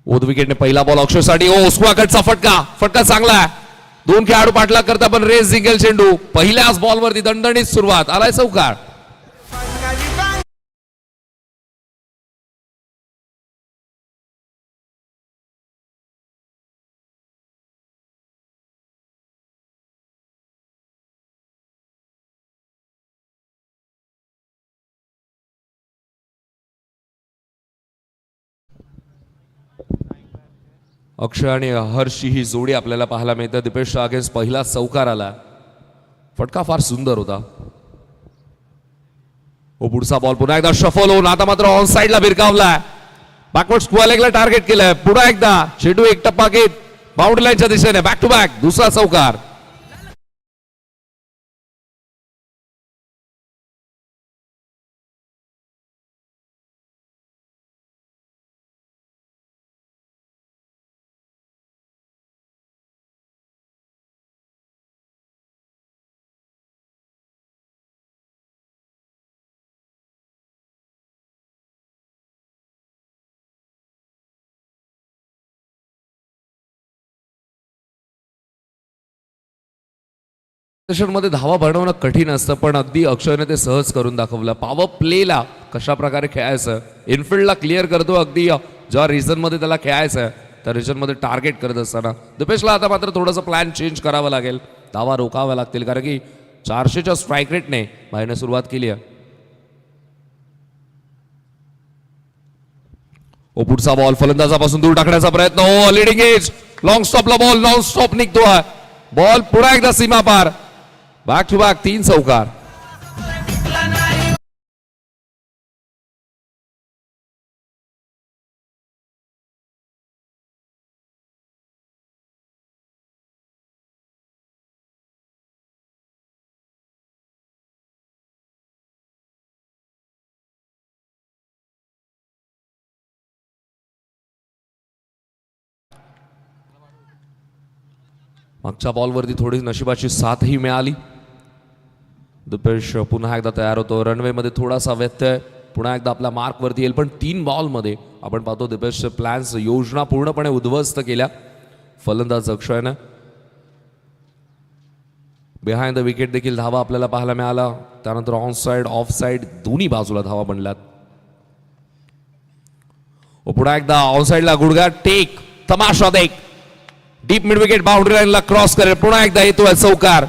ओद विकेटने पहिला बॉल अक्षयसाठी. ओ स्क्वाकटचा फटका, फटका चांगला आहे. दोन खेळाडू पाठलाग करता पण रेस जिंकेल चेंडू. पहिल्याच बॉलवरती दणदणीत सुरुवात, आलाय चौकार. अक्षय आणि हर्षी ही जोडी आपल्याला पाहायला मिळते. दीपेश अगेन्स्ट पहिला चौकार आला. फटका फार सुंदर होता. ओ पुढचा बॉल पुन्हा एकदा शफल होऊन आता मात्र ऑन साइडला भिरकावलाय. बॅकवर्ड स्क्वेअर लेगला टार्गेट केलंय. पुन्हा एकदा चेंडू एक टप्पा घेत बाउंड्री लाईनच्या दिशेने बॅक टू बॅक दुसरा चौकार. मध्ये धावा बनवणं कठीण असतं पण अगदी अक्षयने ते सहज करून दाखवलं. पॉवर प्लेला कशा प्रकारे खेळायचं, इनफिल्डला क्लिअर करतो अगदी ज्या रिजन मध्ये त्याला खेळायचं त्या रिजन मध्ये टार्गेट करत असताना. दीपेशला आता मात्र थोडंसं प्लॅन चेंज करावं लागेल. धावा रोखाव्या लागतील कारण की 400च्या स्ट्राईक रेटने बाहेरने सुरुवात केली आहे. ओ पुढचा बॉल फलंदाजापासून दूर टाकण्याचा प्रयत्न. ओ लिडिंग एज लॉंग स्टॉपला बॉल नॉन स्टॉप निघतोय. बॉल पुन्हा एकदा सीमा पार. बॅक टू बॅक 3 चौकार. मागच्या बॉलवरती थोडी नशिबाची साथही मिळाली. दीपेश पुन्हा एकदा तयार होतो. रनवे मध्ये थोडासा व्यत्यय, पुन्हा एकदा आपल्या मार्कवरती येईल पण 3 बॉलमध्ये आपण पाहतो दीपेशचे प्लॅन्स योजना पूर्णपणे उद्ध्वस्त केल्या फलंदाज अक्षयनं. बिहाइंड द विकेट देखील धावा आपल्याला पाहायला मिळाला. त्यानंतर ऑन साइड ऑफ साइड दोन्ही बाजूला धावा बनल्यात. पुन्हा एकदा ऑन साइडला गुडघा टेक तमाशा देख डीप मिड विकेट बाउंड्री लाईनला क्रॉस करेल. पुन्हा एकदा येतोय चौकार.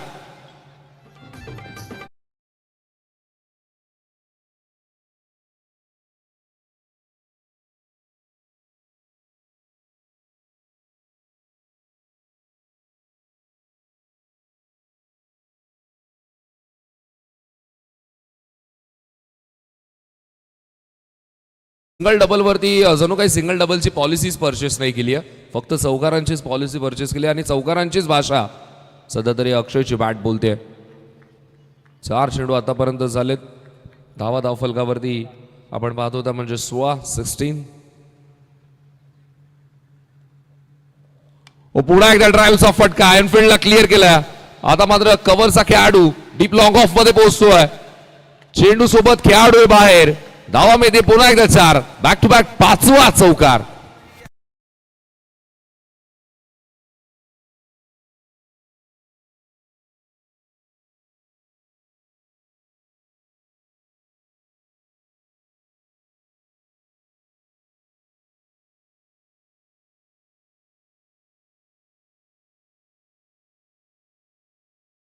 सिंगल डबल वरती जणू काही सिंगल डबलची पॉलिसीज परचेस नाही केली आहे. फक्त चौकारांचीच पॉलिसी परचेस केली आणि चौकारांचीच भाषा सध्या तरी अक्षयची बॅट बोलते. 4 चेंडू आतापर्यंत झालेत. धाव फलकावरती आपण पाहतो त्या म्हणजे 16. पुन्हा एकदा ड्राईव्हचा फटका एनफिल्डला क्लिअर केला. आता मात्र कव्हरचा खेळाडू डीप लॉंग ऑफ मध्ये पोहोचतोय. चेंडू सोबत खेळाडू बाहेर. धावा मिळते पुन्हा एकदा 4. बॅक टू बॅक 5वा चौकार.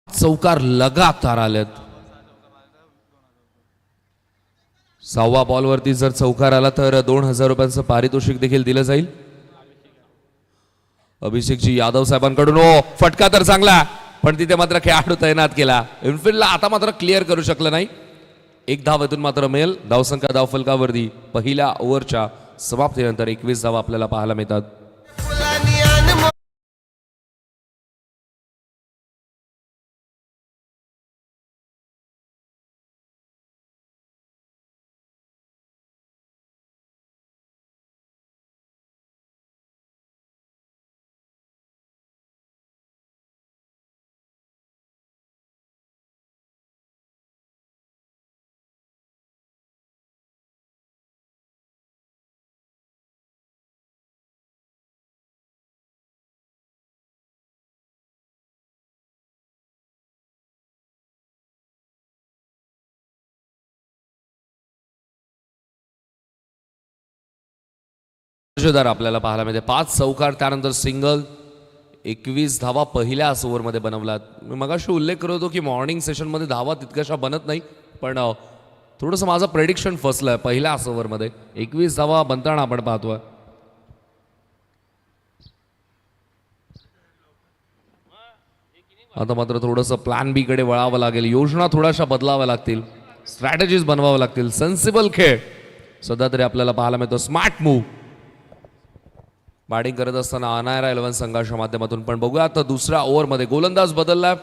चौकार लगातार आलेत. 6व्या बॉलवरती जर चौकार आला तर 2000 रुपयांचं पारितोषिक देखील दिलं जाईल. अभिषेकजी यादव साहेबांकडून ओ फटका तर चांगला पण तिथे मात्र खेळाडू तैनात केला. इनफिल्डला आता मात्र क्लिअर करू शकलं नाही. 1 धावेतून मात्र मिळेल. धावसंख्या धावफलकावरती पहिल्या ओव्हरच्या समाप्तीनंतर 21 धावा आपल्याला पाहायला मिळतात. दर्जेदार आपल्याला पाहायला मिळते. 5 चौकार, त्यानंतर सिंगल. 21 धावा पहिल्याच ओव्हरमध्ये बनवलात. मी मगाशी उल्लेख करत होतो की मॉर्निंग सेशनमध्ये धावा तितक्याशा बनत नाही, पण थोडंसं माझं प्रेडिक्शन फसलंय. पहिल्याच ओव्हरमध्ये 21 धावा बनताना आपण पाहतोय. आता मात्र थोडंसं प्लॅन बी कडे वळावं लागेल. योजना थोड्याशा बदलाव्या लागतील, स्ट्रॅटेजीज बनवावं लागतील. सेन्सिबल खेळ सध्या तरी आपल्याला पाहायला मिळतो. स्मार्ट मूव्ह बॅटिंग करत असताना अनायरा 11 संघाच्या माध्यमातून. पण बघूया आता दुसऱ्या ओव्हरमध्ये गोलंदाज बदललाय,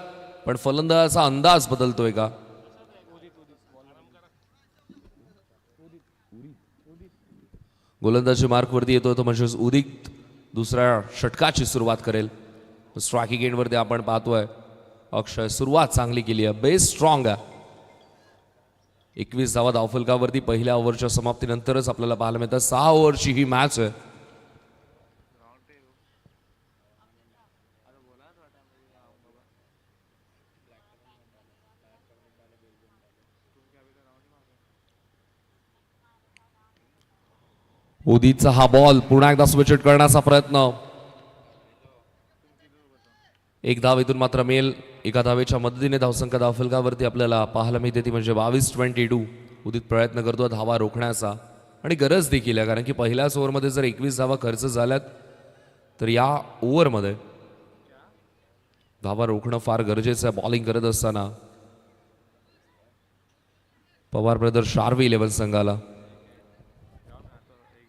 पण फलंदाजाचा अंदाज बदलतोय का? गोलंदाजी मार्कवरती येतोय तो म्हणजे उदित दुसऱ्या षटकाची सुरुवात करेल. स्ट्रायकिंग एंडवरती आपण पाहतोय अक्षय सुरुवात चांगली केली आहे. बेस स्ट्रॉंग आहे. 21 धावा धावफलकावरती पहिल्या ओव्हरच्या समाप्तीनंतरच आपल्याला पाहायला मिळतात. 6 ओव्हरची ही मॅच आहे. उदितचा हा बॉल पुन्हा एकदा स्विच करण्याचा प्रयत्न. एक धाव इथून मात्र मेल. एका धावेच्या मदतीने धावसंख्या धावफलकावरती आपल्याला पाहायला मिळते ती म्हणजे 22-22. उदित प्रयत्न करतो धावा रोखण्याचा, आणि गरज देखील आहे, कारण की पहिल्याच ओव्हरमध्ये जर 21 धावा खर्च झाल्यात तर या ओव्हरमध्ये धावा रोखणं फार गरजेचं आहे. बॉलिंग करत असताना पवार ब्रदर शार्वी 11 संघाला.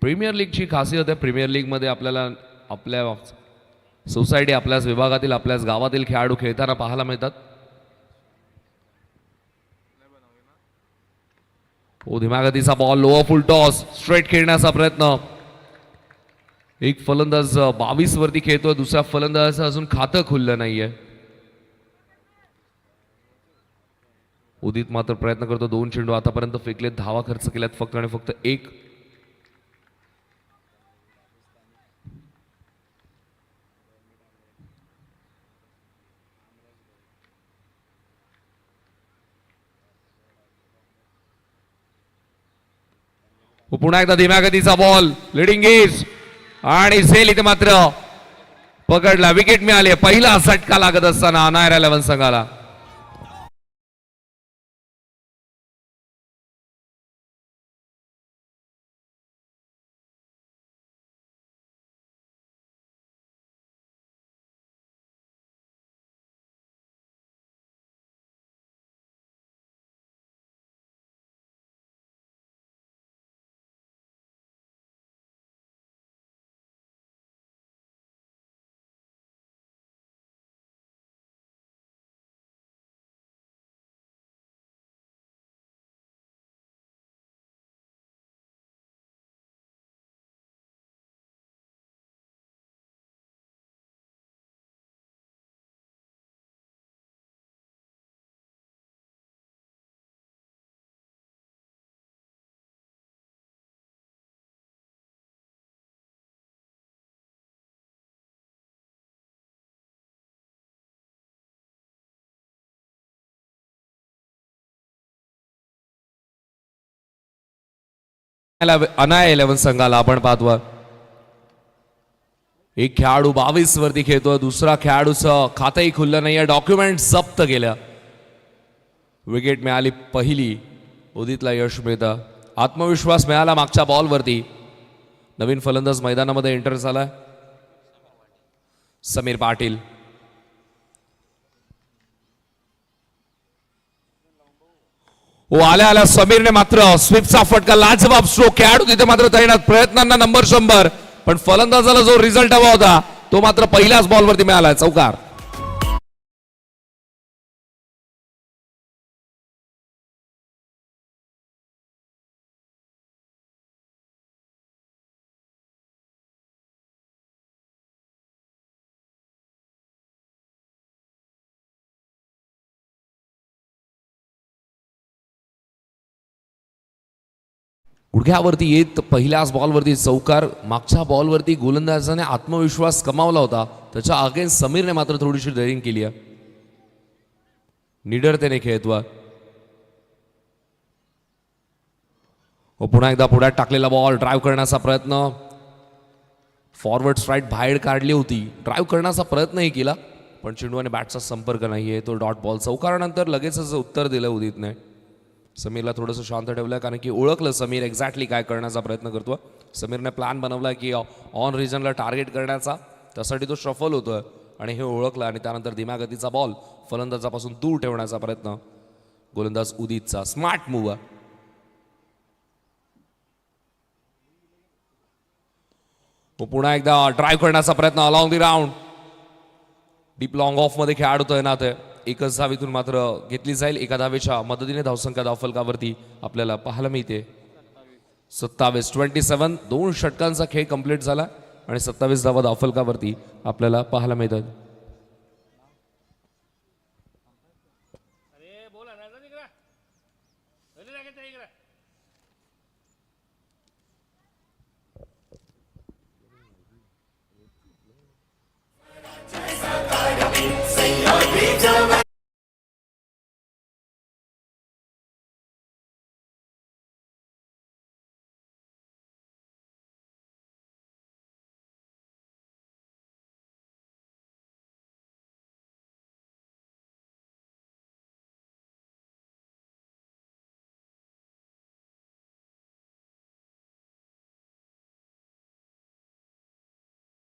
प्रीमियर लीगची खासियत आहे. प्रीमियर लीगमध्ये आपल्याला आपल्या सोसायटी, आपल्याच विभागातील, आपल्याच गावातील खेळाडू खेळताना पाहायला मिळतात. धीम्यागतीचा ball, lower full toss, straight खेळण्याचा प्रयत्न. एक फलंदाज 22 वरती खेळतोय, दुसऱ्या फलंदाजाचं अजून खातं खुललं नाहीये. उदित मात्र प्रयत्न करतो. 2 चेंडू आतापर्यंत फेकलेत, धावा खर्च केल्यात फक्त आणि फक्त 1. पुन्हा एकदा धीम्या गतीचा बॉल, लिडिंग एज, आणि झेल इथे मात्र पकडला. विकेट मिळाली. पहिला झटका लागत असताना अनायरा 11 संघाला. अनाया 11 संघाला आपण पाहतो. एक खेळाडू 22 वरती खेळतोय, दुसरा खेळाडूचं खातंही खुललं नाहीये. डॉक्युमेंट जप्त केल्या. विकेट मिळाली पहिली. उदितला यश मिळतं. आत्मविश्वास मिळाला मागच्या बॉलवरती. नवीन फलंदाज मैदानामध्ये एंटर झालाय, समीर पाटील. आल्या आल्या समीरने मात्र स्वीपचा फटका, लाजवाब स्ट्रोक. खेळाडू तिथे मात्र तैनात, प्रयत्नांना नंबर 100, पण फलंदाजाला जो रिझल्ट हवा होता तो मात्र पहिल्याच बॉलवरती मिळाला. चौकार. गुडघ्यावरती येत पहिल्याच बॉलवरती चौकार. मागच्या बॉलवरती गोलंदाजाने आत्मविश्वास कमावला होता, त्याच्या अगेन्स्ट समीरने मात्र थोडीशी डेअरिंग केली आहे. निडरतेने खेळतोय. पुन्हा एकदा पुढ्यात टाकलेला बॉल, ड्राईव्ह करण्याचा प्रयत्न. फॉरवर्ड स्ट्राईक बाहेर काढली होती, ड्राईव्ह करण्याचा प्रयत्नही केला, पण चेंडूने बॅटचा संपर्क नाही आहे. तो डॉट बॉल चौकारानंतर लगेचच उत्तर दिलं उदितने. समीरला थोडंसं शांत ठेवलं, कारण की ओळखलं समीर एक्झॅक्टली काय करण्याचा प्रयत्न करतो. समीरने प्लॅन बनवला की ऑन रिजनला टार्गेट करण्याचा, त्यासाठी तो शफल होतोय आणि हे ओळखलं आणि त्यानंतर धीम्या गतीचा बॉल फलंदाजापासून दूर ठेवण्याचा प्रयत्न गोलंदाज उदितचा. स्मार्ट मूव्ह आहे. पुन्हा एकदा ड्राईव्ह करण्याचा प्रयत्न along the round. Deep long of मध्ये खेळाडू तैनात आहे. एकच धावेतून मात्र घेतली जाईल. एका धावेच्या मदतीने धावसंख्या धावफलकावरती आपल्याला पाहायला मिळते 27-27. 2 षटकांचा खेळ कंप्लीट झाला आणि 27 धावा धावफलकावरती आपल्याला पाहायला मिळतात.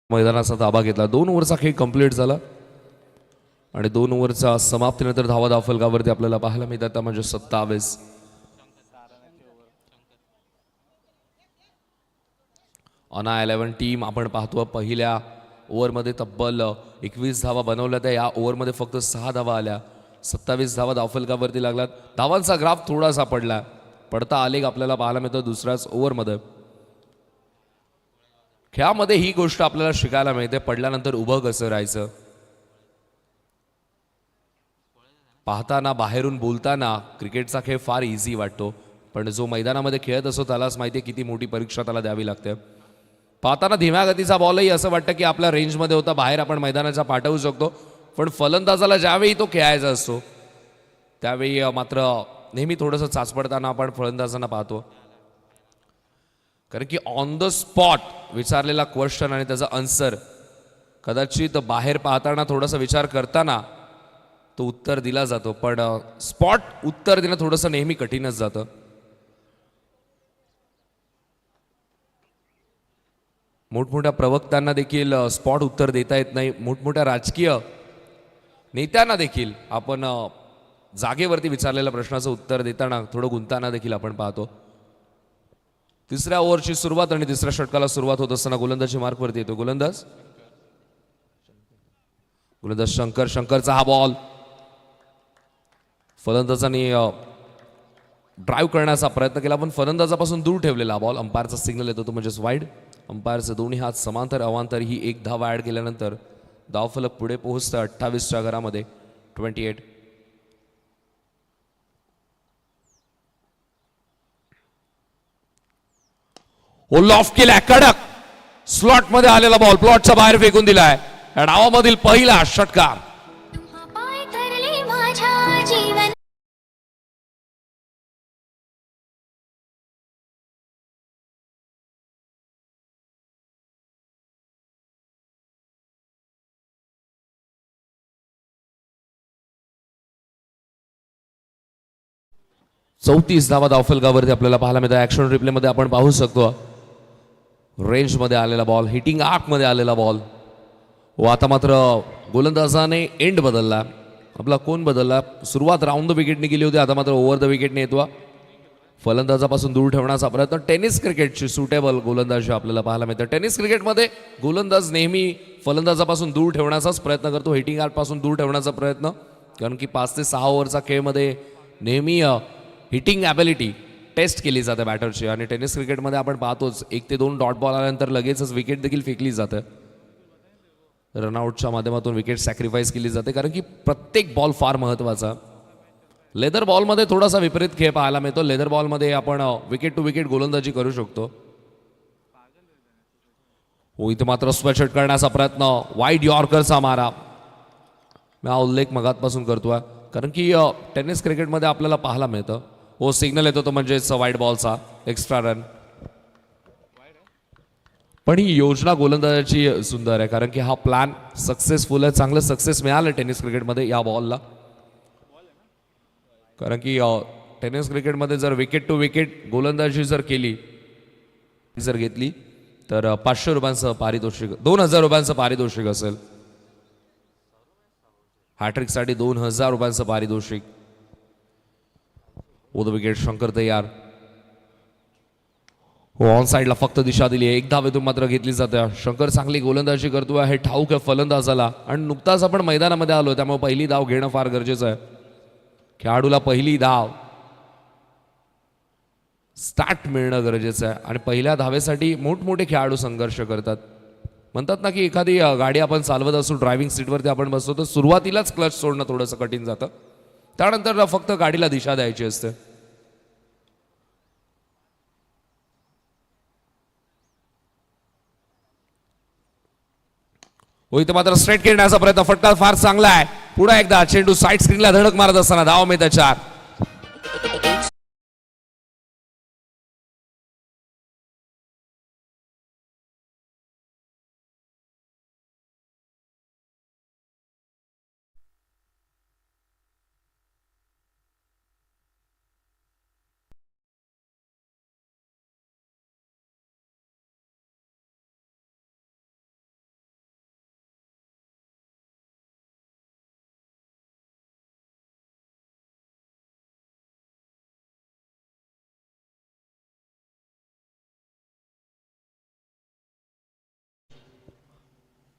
मैदानाचा ताबा घेतला. 2 ओव्हरचा खेळ कंप्लीट झाला आणि 2 ओव्हरच्या समाप्तीनंतर धावा धावफलकावरती आपल्याला पाहायला मिळतात म्हणजे 27. अना 11 टीम आपण पाहतो. पहिल्या ओव्हरमध्ये तब्बल 21 धावा बनवल्या त्या. या ओव्हरमध्ये फक्त 6 धावा आल्या. 27 धावा धावफलकावरती लागलात. धावांचा ग्राफ थोडासा पडला. पडता आलेख आपल्याला पाहायला मिळतो दुसऱ्याच ओव्हरमध्ये. खेळामध्ये ही गोष्ट आपल्याला शिकायला मिळते, पडल्यानंतर उभं कसं राहायचं. पाहताना बाहेरून बोलताना क्रिकेटचा खेळ फार इझी वाटतो, पण जो मैदानामध्ये खेळत असतो त्यालाच माहिती आहे किती मोठी परीक्षा त्याला द्यावी लागते. पाहताना धीम्या गतीचा बॉलही असं वाटतं की आपल्या रेंजमध्ये होता, बाहेर आपण मैदानाच्या पाठवू शकतो, पण फलंदाजाला ज्यावेळी तो खेळायचा असतो त्यावेळी मात्र नेहमी थोडंसं चाचपडताना आपण फलंदाजांना पाहतो. कारण की ऑन द स्पॉट विचारलेला क्वेश्चन आणि त्याचा आन्सर कदाचित बाहेर पाहताना थोडासा विचार करताना तो उत्तर दिला जातो, पण स्पॉट उत्तर देणं थोडंसं नेहमी कठीणच जातं. मोठमोठ्या प्रवक्त्यांना देखील स्पॉट उत्तर देता येत नाही. मोठमोठ्या राजकीय नेत्यांना देखील आपण जागेवरती विचारलेल्या प्रश्नाचं उत्तर देताना थोडं गुंताना देखील आपण पाहतो. तिसऱ्या ओव्हरची सुरुवात आणि तिसऱ्या षटकाला सुरुवात होत असताना गोलंदाजी मार्कवरती येतो गोलंदाज शंकरचा हा बॉल फलंदाजांनी ड्राईव्ह करण्याचा प्रयत्न केला, पण फलंदाजापासून दूर ठेवलेला बॉल. अंपायरचा सिग्नल येतो तो म्हणजेच वाईड. अंपायरचे दोन्ही हात समांतर अवांतर ही एक धाव ऍड केल्यानंतर धावफलक पुढे पोहोचतं 28च्या घरामध्ये 28. लॉफ्ट केला कडक स्लॉट मध्ये आलेला बॉल प्लॉटच्या बाहेर फेकून दिलाय. या डावामधील पहिला षटकार. चौतीस धावा धावफलकावरती आपल्याला पाहायला मिळतं. ऍक्शन रिप्ले मध्ये आपण पाहू शकतो रेंज मध्ये आलेला बॉल, हिटिंग आर्क मध्ये आलेला बॉल. व आता मात्र गोलंदाजाने एंड बदलला, आपला कोण बदलला. सुरुवात राऊंड द विकेटने गेली होती, आता मात्र ओव्हर द विकेटने येतो. फलंदाजापासून दूर ठेवण्याचा प्रयत्न. टेनिस क्रिकेटची सुटेबल गोलंदाजी आपल्याला पाहायला मिळतं. टेनिस क्रिकेटमध्ये गोलंदाज नेहमी फलंदाजापासून दूर ठेवण्याचाच प्रयत्न करतो, हिटिंग आर्क पासून दूर ठेवण्याचा प्रयत्न. कारण की 5 ते 6 ओव्हरचा खेळमध्ये नेहमी हिटिंग ॲबिलिटी टेस्ट केली जाते बॅटरची. आणि टेनिस क्रिकेटमध्ये आपण पाहतोच 1 ते 2 डॉट बॉल आल्यानंतर लगेचच विकेट देखील फेकली जाते. रनआउटच्या माध्यमातून विकेट सॅक्रिफाईस केली जाते, कारण की प्रत्येक बॉल फार महत्त्वाचा. लेदर बॉलमध्ये थोडासा विपरीत खेळ पाहायला मिळतो. लेदर बॉलमध्ये आपण विकेट टू विकेट गोलंदाजी करू शकतो. इथे मात्र स्वेट करण्याचा प्रयत्न, वाईड यॉर्करचा मारा. मी हा उल्लेख मगातपासून करतोय, कारण की टेनिस क्रिकेटमध्ये आपल्याला पाहायला मिळतं. सिग्नल येतो तो म्हणजेच वाईड बॉलचा एक्स्ट्रा रन. पण ही योजना गोलंदाजाची सुंदर आहे, कारण की हा प्लॅन सक्सेसफुल आहे. चांगलं सक्सेस मिळालं टेनिस क्रिकेटमध्ये या बॉलला. कारण की टेनिस क्रिकेटमध्ये जर विकेट टू विकेट गोलंदाजी जर केली, जर घेतली तर ₹500 पारितोषिक, ₹2000 पारितोषिक असेल. हॅट्रिकसाठी ₹2000 पारितोषिक. ओ द विकेट शंकर तयार. हो, ऑन साईडला फक्त दिशा दिली आहे. एक धावेतून मात्र घेतली जाते. शंकर चांगली गोलंदाजी करतोय, हे ठाऊक आहे फलंदाजाला. आणि नुकताच आपण मैदानामध्ये आलो, त्यामुळे पहिली धाव घेणं फार गरजेचं आहे. खेळाडूला पहिली धाव स्टार्ट मिळणं गरजेचं आहे. आणि पहिल्या धावेसाठी मोठमोठे खेळाडू संघर्ष करतात. म्हणतात ना की एखादी गाडी आपण चालवत असू, ड्रायव्हिंग सीटवरती आपण बसतो, तर सुरुवातीलाच क्लच सोडणं थोडंसं कठीण जातं. त्यानंतर फक्त गाडीला दिशा द्यायची असते. हो, इथे मात्र स्ट्रेट खेळण्याचा प्रयत्न, फटका फार चांगला आहे. पुन्हा एकदा चेंडू साईड स्क्रीनला धडक मारत असताना धाव मिळते 4.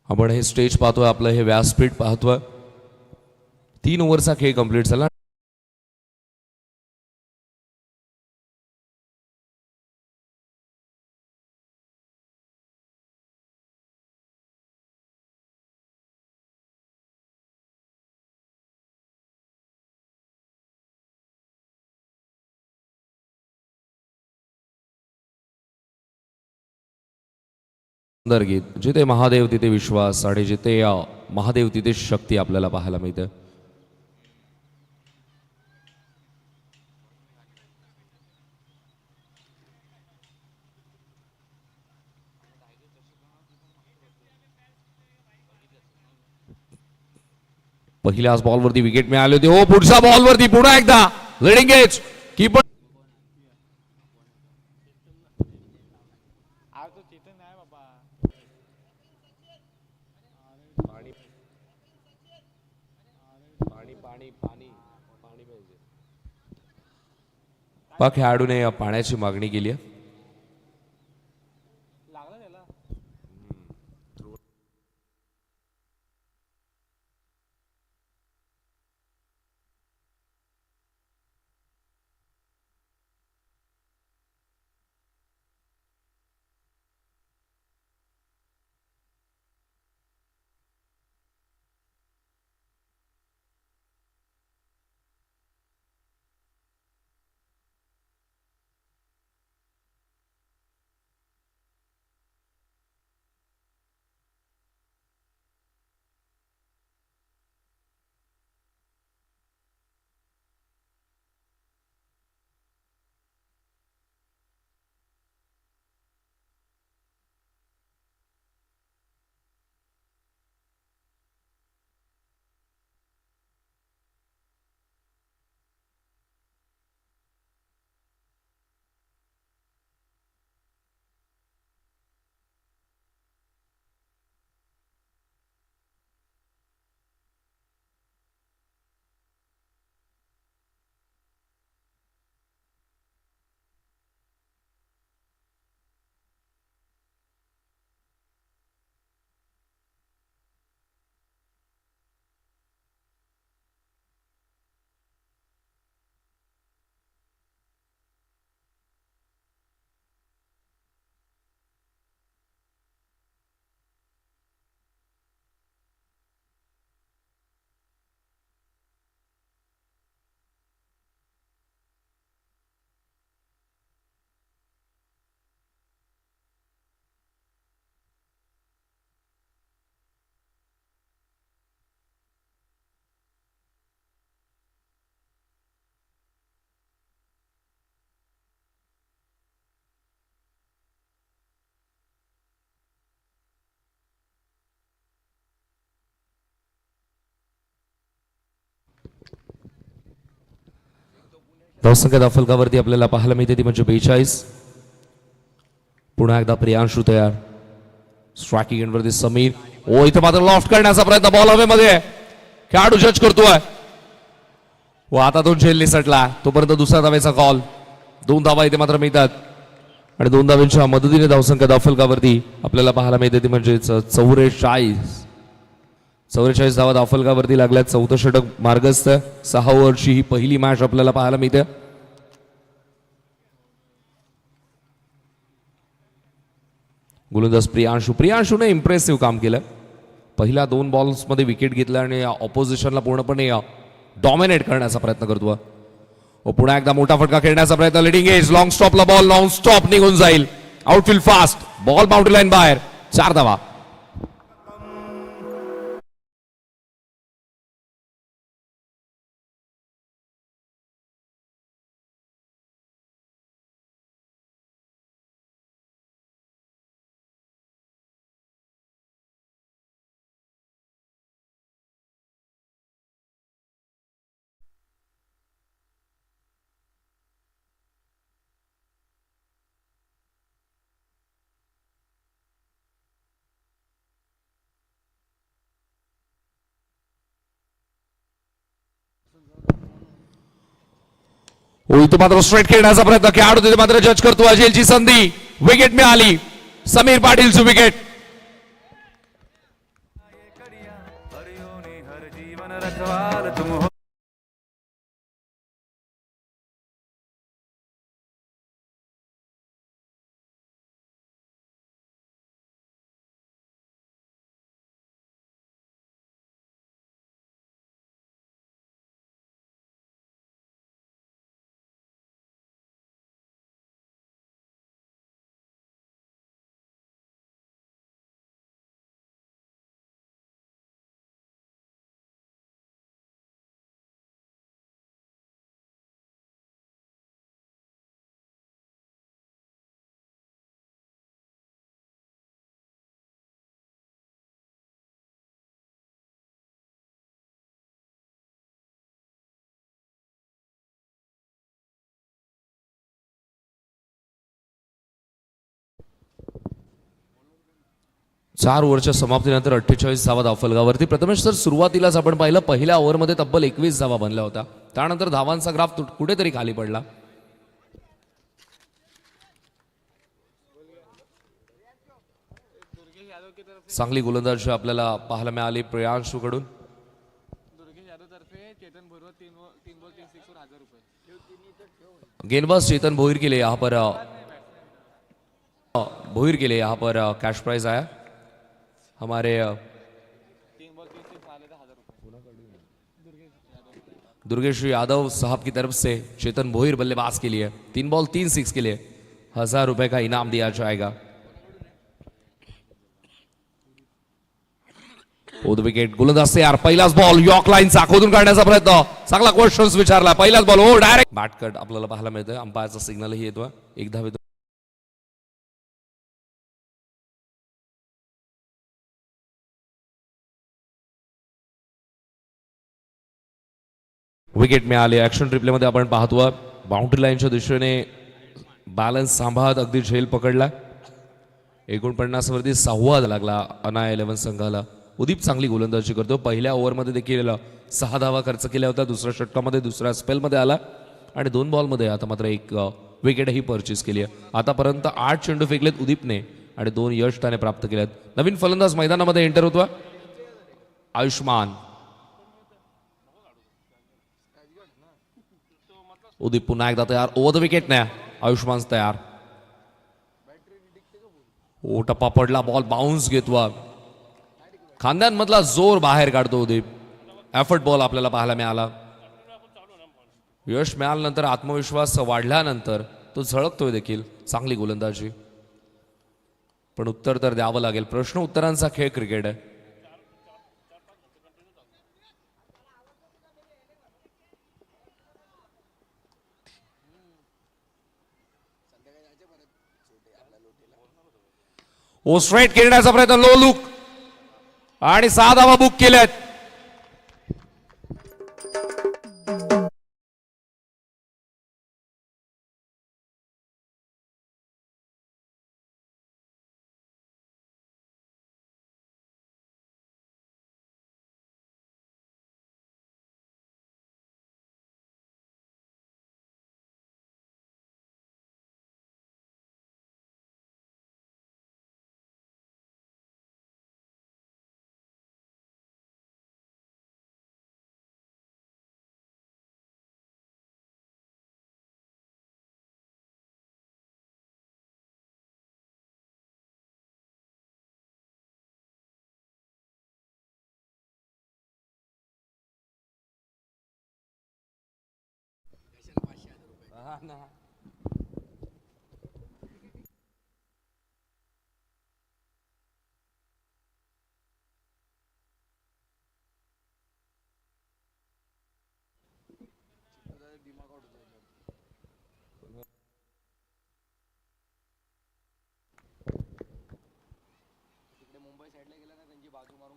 आपण हे स्टेज पाहतोय, आपलं हे व्यासपीठ पाहतोय. 3 ओव्हरचा खेळ कंप्लीट झाला. सुंदर गीत. जिथे महादेव तिथे विश्वास, आणि जिथे महादेव तिथे शक्ती आपल्याला पाहायला मिळते. पहिल्याच बॉलवरती विकेट मिळाली होती. हो, पुढच्या बॉलवरती पुन्हा एकदा लीडिंग एज कीपर. खेळाडूने पाण्याची मागणी केली आहे. धावसंख्या धावफलकावरती आपल्याला पाहायला मिळते ती म्हणजे 42. पुन्हा एकदा प्रियांशू तयार. स्ट्रायकिंग एंडवरती समीर. ओ इथे मात्र लॉफ्ट करण्याचा प्रयत्न बॉल हवेमध्ये. खेळाडू जज करतोय व आता तो झेल निसटला. तोपर्यंत दुसऱ्या धावेचा कॉल. 2 धावा इथे मात्र मिळतात आणि 2 धावांच्या मदतीने धावसंख्या धावफलकावरती आपल्याला पाहायला मिळते ती म्हणजे 44 धावा धावफलकावरती लागल्यात. 4थं षटक मार्गस्थ. 6 ओव्हरची ही पहिली मॅच आपल्याला पाहायला मिळते. गोलंदाज प्रियांशूने इम्प्रेसिव्ह काम केलं. पहिल्या 2 बॉल्समध्ये विकेट घेतला आणि ऑपोजिशनला पूर्णपणे डॉमिनेट करण्याचा प्रयत्न करतो. पुन्हा एकदा मोठा फटका खेळण्याचा प्रयत्न. लिडिंग एज लॉंग स्टॉपला बॉल लॉंग स्टॉप निघून जाईल. Outfield fast. Ball boundary line बाहेर. 4 धावा. इथं मात्र स्ट्रेट खेळण्याचा प्रयत्न. खेळाडू तिथे मात्र जज करतो. अजेलची संधी. विकेट मिळाली. समीर पाटीलची विकेट. चार ओव्हरच्या समाप्तीनंतर 48 धावा धावफलकावरती. प्रथमेश सर, सुरुवातीलाच आपण पाहिलं पहिल्या ओव्हरमध्ये तब्बल 21 धावा बनल्या होत्या. त्यानंतर धावांचा ग्राफ कुठेतरी खाली पडला. चांगली गोलंदाजी आपल्याला पाहायला मिळाली प्रियांशू कडून. गेंदबाज चेतन भोईर के लिए यहाँ पर कैश प्राइज आया हमारे दुर्गेश यादव साहब की तरफ से. चेतन भोईर बल्लेबाज के लिए 3 बॉल 3 6 के लिए 1000 रुपए का इनाम दिया जाएगा. विकेट. गोलंदाज तयार. पहिलाच बॉल यॉर्क लाईनचा खोदून काढण्याचा प्रयत्न. चांगला क्वेश्चन्स विचारला. पहिलाच बॉल हो डायरेक्ट बॅट कट आपल्याला पाहायला मिळतोय. अंपायरचा सिग्नलही येतोय. 1 धावे. विकेट मिळाले. ऍक्शन रिप्लेमध्ये आपण पाहतो बाउंड्री लाईनच्या दिशेने बॅलन्स सांभाळत अगदी झेल पकडला. 49 वरती 6वा लागला अना 11 संघाला. उदीप चांगली गोलंदाजी करतो. पहिल्या ओव्हरमध्ये देखील 6 धावा खर्च केल्या होत्या. दुसऱ्या षटकामध्ये दुसऱ्या स्पेलमध्ये आला आणि 2 बॉलमध्ये आता मात्र 1 विकेटही परचेस केली आहे. आतापर्यंत 8 चेंडू फेकलेत उदीपने आणि 2 यश त्याने प्राप्त केलेत. नवीन फलंदाज मैदानामध्ये एंटर होतो आयुष्मान. उदीप पुन्हा एकदा तयार. ओव्हर द विकेट नाही. आयुष्मान तयार. टप्पा पडला. बॉल बाउन्स घेतो. खांद्यांमधला जोर बाहेर काढतो उदीप. एफर्ट बॉल आपल्याला पाहायला मिळाला. यश मिळाल्यानंतर आत्मविश्वास वाढल्यानंतर तो झळकतोय देखील. चांगली गोलंदाजी पण उत्तर तर द्यावं लागेल. प्रश्न उत्तरांचा खेळ क्रिकेट आहे. स्ट्रेट खेळण्याचा प्रयत्न. लो लुक आणि 6 धावा बुक केल्यात.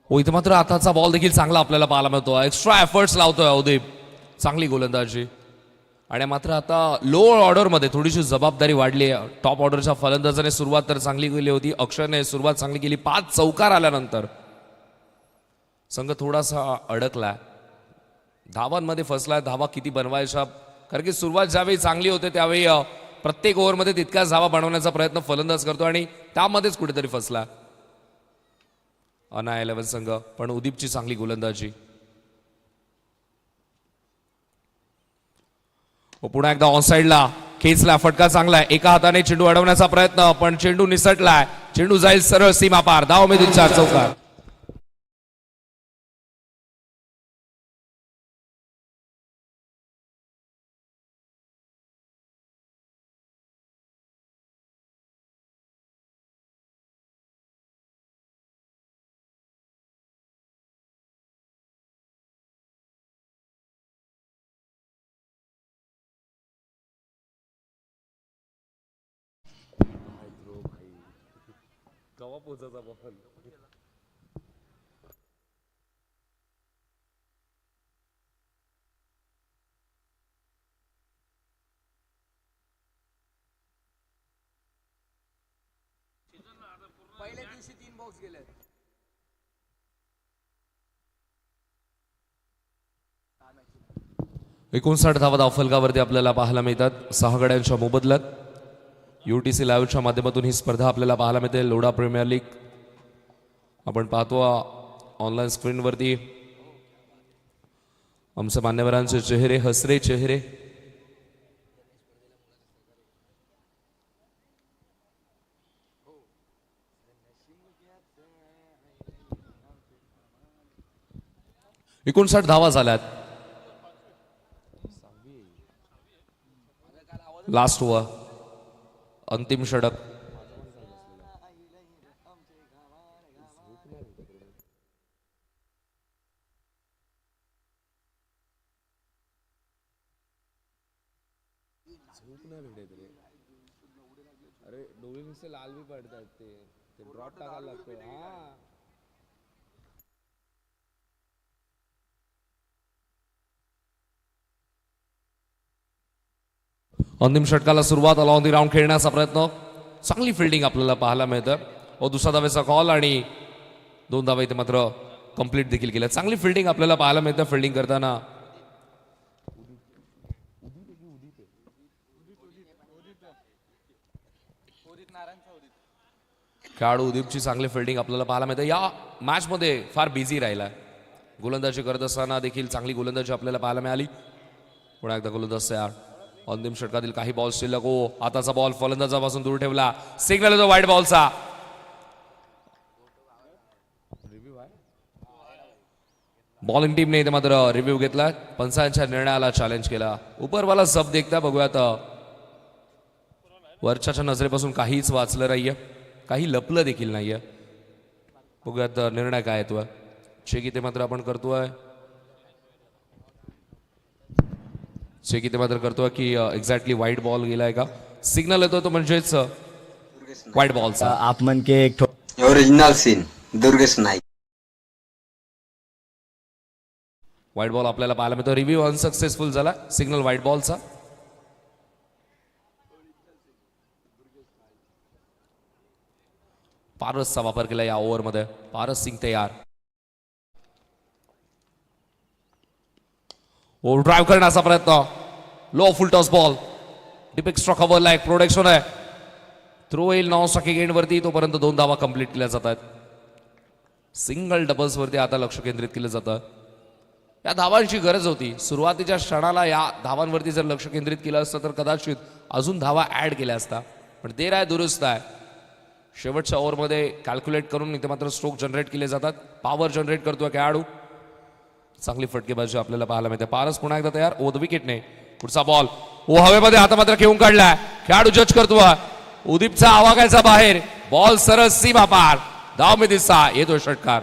हो, इथे मात्र आताचा बॉल देखील चांगला आपल्याला पाहायला मिळतो. एक्स्ट्रा एफर्ट्स लावतोय अवदीप. चांगली गोलंदाजी. आणि मात्र आता लोअर ऑर्डरमध्ये थोडीशी जबाबदारी वाढली आहे. टॉप ऑर्डरच्या फलंदाजाने सुरुवात तर चांगली केली होती. अक्षरने सुरुवात चांगली केली. 5 चौकार आल्यानंतर संघ थोडासा अडकलाय, धावांमध्ये फसलाय. धावा किती बनवायच्या, कारण की सुरुवात ज्यावेळी चांगली होते त्यावेळी प्रत्येक ओव्हरमध्ये तितक्याच धावा बनवण्याचा प्रयत्न फलंदाज करतो आणि त्यामध्येच कुठेतरी फसला अना 11 संघ. पण उदीपची चांगली गोलंदाजी. पुन्हा एकदा ऑनसाइडला खेचला, फटका चांगला आहे. एका हाताने चेंडू अडवण्याचा प्रयत्न, पण चेंडू निसटलाय. चेंडू जाईल सरळ सीमा पार. धावमेदून 4 चौकार. पहिल्या दिवशी 3 बॉक्स गेले. 59 धावा धावफलकावरती आपल्याला पाहायला मिळतात 6 गड्यांच्या मोबदल्यात. UTC लाईव्हच्या माध्यमातून ही स्पर्धा आपल्याला पाहायला मिळते. लोढा प्रीमियर लीग आपण पाहतो ऑनलाईन स्क्रीनवरती. आमच्या मान्यवरांचे चेहरे, हसरे चेहरे. एकोणसाठ धावा झाल्यात. लास्ट ओव्हर, अंतिम षटक. अरे डोळे नुसते लाल भी पडतात. ते ड्रॉप टाकायला लागतो. हा अंतिम षटकाला सुरुवात. ऑल ऑन दी राऊंड खेळण्याचा प्रयत्न. चांगली फिल्डिंग आपल्याला पाहायला मिळतं. दुसरा धावेचा कॉल आणि 2 धावा इथे मात्र कंप्लीट देखील केल्या. चांगली फिल्डिंग आपल्याला पाहायला मिळतं फिल्डिंग करताना. खेळाडू उदीपची चांगली फिल्डिंग आपल्याला पाहायला मिळते. या मॅच मध्ये फार बिझी राहिला. गोलंदाजी करत असताना देखील चांगली गोलंदाजी आपल्याला पाहायला मिळाली. पुन्हा एकदा गोलंदाज तयार. अंतिम षटकातील काही बॉल शिल्लक. हो, आताचा बॉल फलंदाजापासून दूर ठेवला. सिग्नल येतो वाईट बॉलचा. बॉलिंग टीमने इथे मात्र रिव्ह्यू घेतला. पंचांच्या निर्णयाला चॅलेंज केला. उपरवाला सब देखता. बघूयात वरच्या नजरेपासून काहीच वाचलं नाहीये, काही लपलं देखील नाहीये. बघूयात निर्णय काय येतोय. चेक इथे मात्र आपण करतोय. चेक इथे मात्र करतोय की एक्झॅक्टली व्हाईट बॉल गेलाय का. सिग्नल येतो तो म्हणजेच व्हाईट बॉलचा. आप मन के एक original scene Durgesh Naik. White ball आपल्याला पाहायला मिळतो. रिव्ह्यू अनसक्सेसफुल झाला. सिग्नल व्हाईट बॉलचा. पारसचा वापर केला या ओव्हरमध्ये. पारस सिंग तयार. ओव्हर ड्राईव्ह करण्याचा प्रयत्न. Low full toss ball. Deep extra कव्हरला एक प्रोटेक्शन आहे. थ्रो येईल 9 सेकंड वरती. तोपर्यंत 2 धावा कंप्लीट केल्या जातात. सिंगल डबल्स वरती आता लक्ष केंद्रित केलं जातं. या धावांची गरज होती. सुरुवातीच्या क्षणाला या धावांवरती जर लक्ष केंद्रित केलं असतं तर कदाचित अजून धावा ऍड केल्या असता. पण देर आहे दुरुस्त आहे. शेवटच्या ओव्हरमध्ये कॅल्क्युलेट करून इथे मात्र स्ट्रोक जनरेट केले जातात. पॉवर जनरेट करतोय खेळाडू. चांगली फटकेबाजी आपल्याला पाहायला मिळते. पारस पुन्हा एकदा तयार. ओव्हर द विकेटने पुढचा बॉल हवेमध्ये आता मात्र घेऊन काढलाय. खेळाडू जज करतोय. उदीपचा आवागायचा बाहेर. बॉल सरळ सीमा पार. धाव मी दिसा येतो षटकार.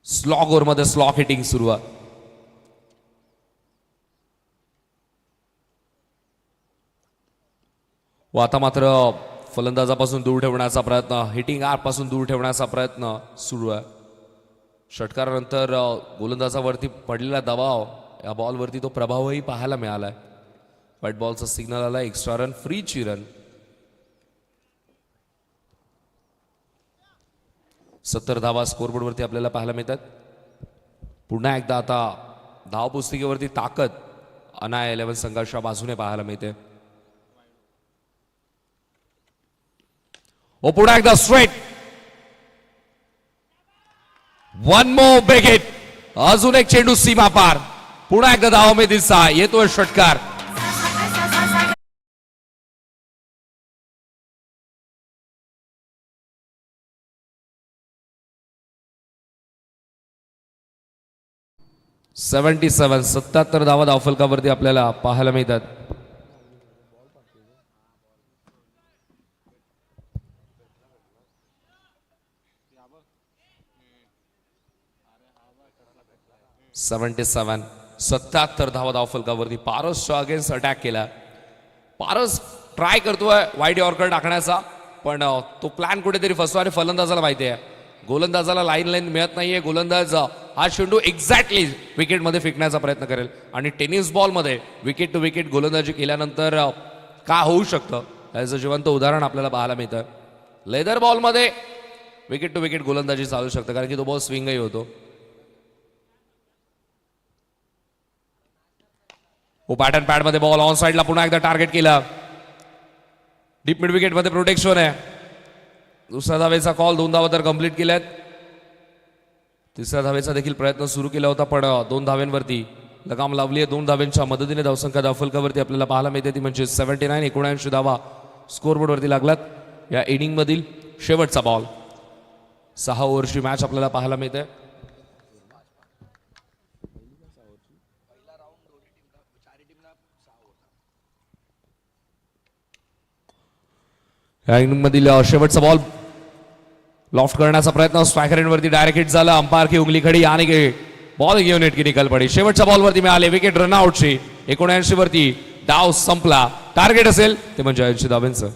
स्लॉग ओव्हर मध्ये स्लॉग हिटिंग सुरू आहे. व आता मात्र फलंदाजापासून दूर ठेवण्याचा प्रयत्न, हिटिंग आर्क पासून दूर ठेवण्याचा प्रयत्न सुरू आहे. षटकारानंतर गोलंदाजावरती पडलेला दबाव, या बॉलवरती तो प्रभावही पाहायला मिळालाय. व्हाईट बॉलचा सिग्नल आला. Extra run, फ्रीची run. 70 धावा स्कोरबोर्डवरती आपल्याला पाहायला मिळतात. पुन्हा एकदा आता धावपुस्तिकेवरती ताकद अनाया 11 संघाच्या बाजूने पाहायला मिळते. ओ पुन्हा एकदा straight. One more big hit. अजून एक चेंडू सीमा पार. पुन्हा एकदा धाव में दिसा येतोय षटकार. सेव्हन्टी 77 धावा धावफलकावरती आपल्याला पाहायला मिळतात. सेव्हन्टी 77 धावा धावफलकावरती. पारसच्या अगेन्स्ट अटॅक केला. पारस ट्राय करतोय वाईट यॉर्कर टाकण्याचा, पण तो प्लॅन कुठेतरी फसतो आणि फलंदाजाला माहिती आहे. गोलंदाजाला लाईन मिळत नाहीये. गोलंदाज हा चेंडू एक्झॅक्टली विकेटमध्ये फेकण्याचा प्रयत्न करेल आणि टेनिस बॉलमध्ये विकेट टू विकेट गोलंदाजी केल्यानंतर का होऊ शकतं याचं जिवंत उदाहरण आपल्याला पाहायला मिळतं. लेदर बॉलमध्ये विकेट टू विकेट गोलंदाजी चालू शकतं कारण की तो बॉल स्विंगही होतो. पॅटर्न पॅडमध्ये बॉल ऑन साईडला पुन्हा एकदा टार्गेट केला. डीप मिड विकेटमध्ये प्रोटेक्शन आहे. दुसऱ्या धावेचा कॉल. 2 धावा तर कंप्लीट केल्यात. तिसऱ्या धावेचा देखील प्रयत्न सुरू केला होता पण 2 धाव्यांवरती लगाम लावली आहे. 2 धाव्यांच्या मदतीने धावसंख्या धावफलकावरती आपल्याला पाहायला मिळते ती म्हणजे 79. 79 धावा स्कोरबोर्डवरती लागलात. या इनिंग मधील शेवटचा बॉल. 6 ओव्हरची मॅच आपल्याला पाहायला मिळते. या इनिंग मधील शेवटचा बॉल लॉफ्ट करण्याचा प्रयत्न. स्ट्रायकर एंडवरती डायरेक्ट हिट झाला. अंपायर की उंगली खडी आणि बॉल घेऊन नेट की निकाल पडी. शेवटच्या बॉलवरती मिळाले विकेट रनआउटची. 79 वरती डाव संपला. टार्गेट असेल ते म्हणजे 80 धावांचं.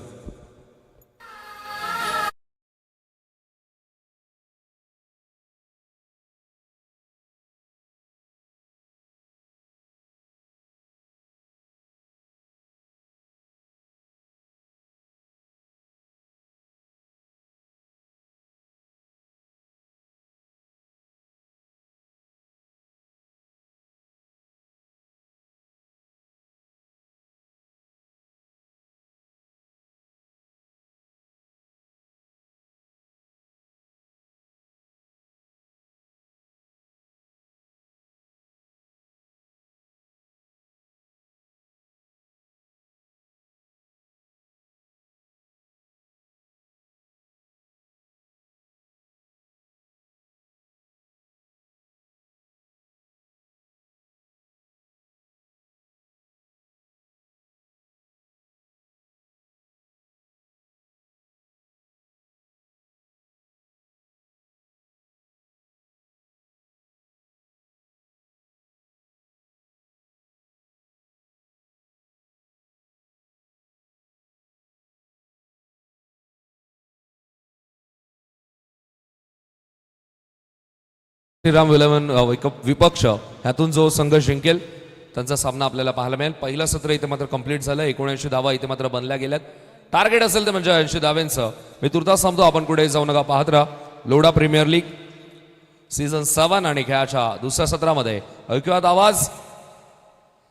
श्रीराम 11 विपक्ष ह्यातून जो संघ जिंकेल त्यांचा सामना आपल्याला पाहायला मिळेल. पहिलं सत्र इथे मात्र कंप्लीट झालं. 79 धावा इथे मात्र बनल्या गेल्यात. टार्गेट असेल ते म्हणजे 80 धावांचं. मी तुर्तास थांबतो. आपण कुठे जाऊ नका. पाहत राहा लोढा प्रीमियर लीग सीझन 7 आणि खेळाच्या दुसऱ्या सत्रामध्ये ऐकूयात आवाज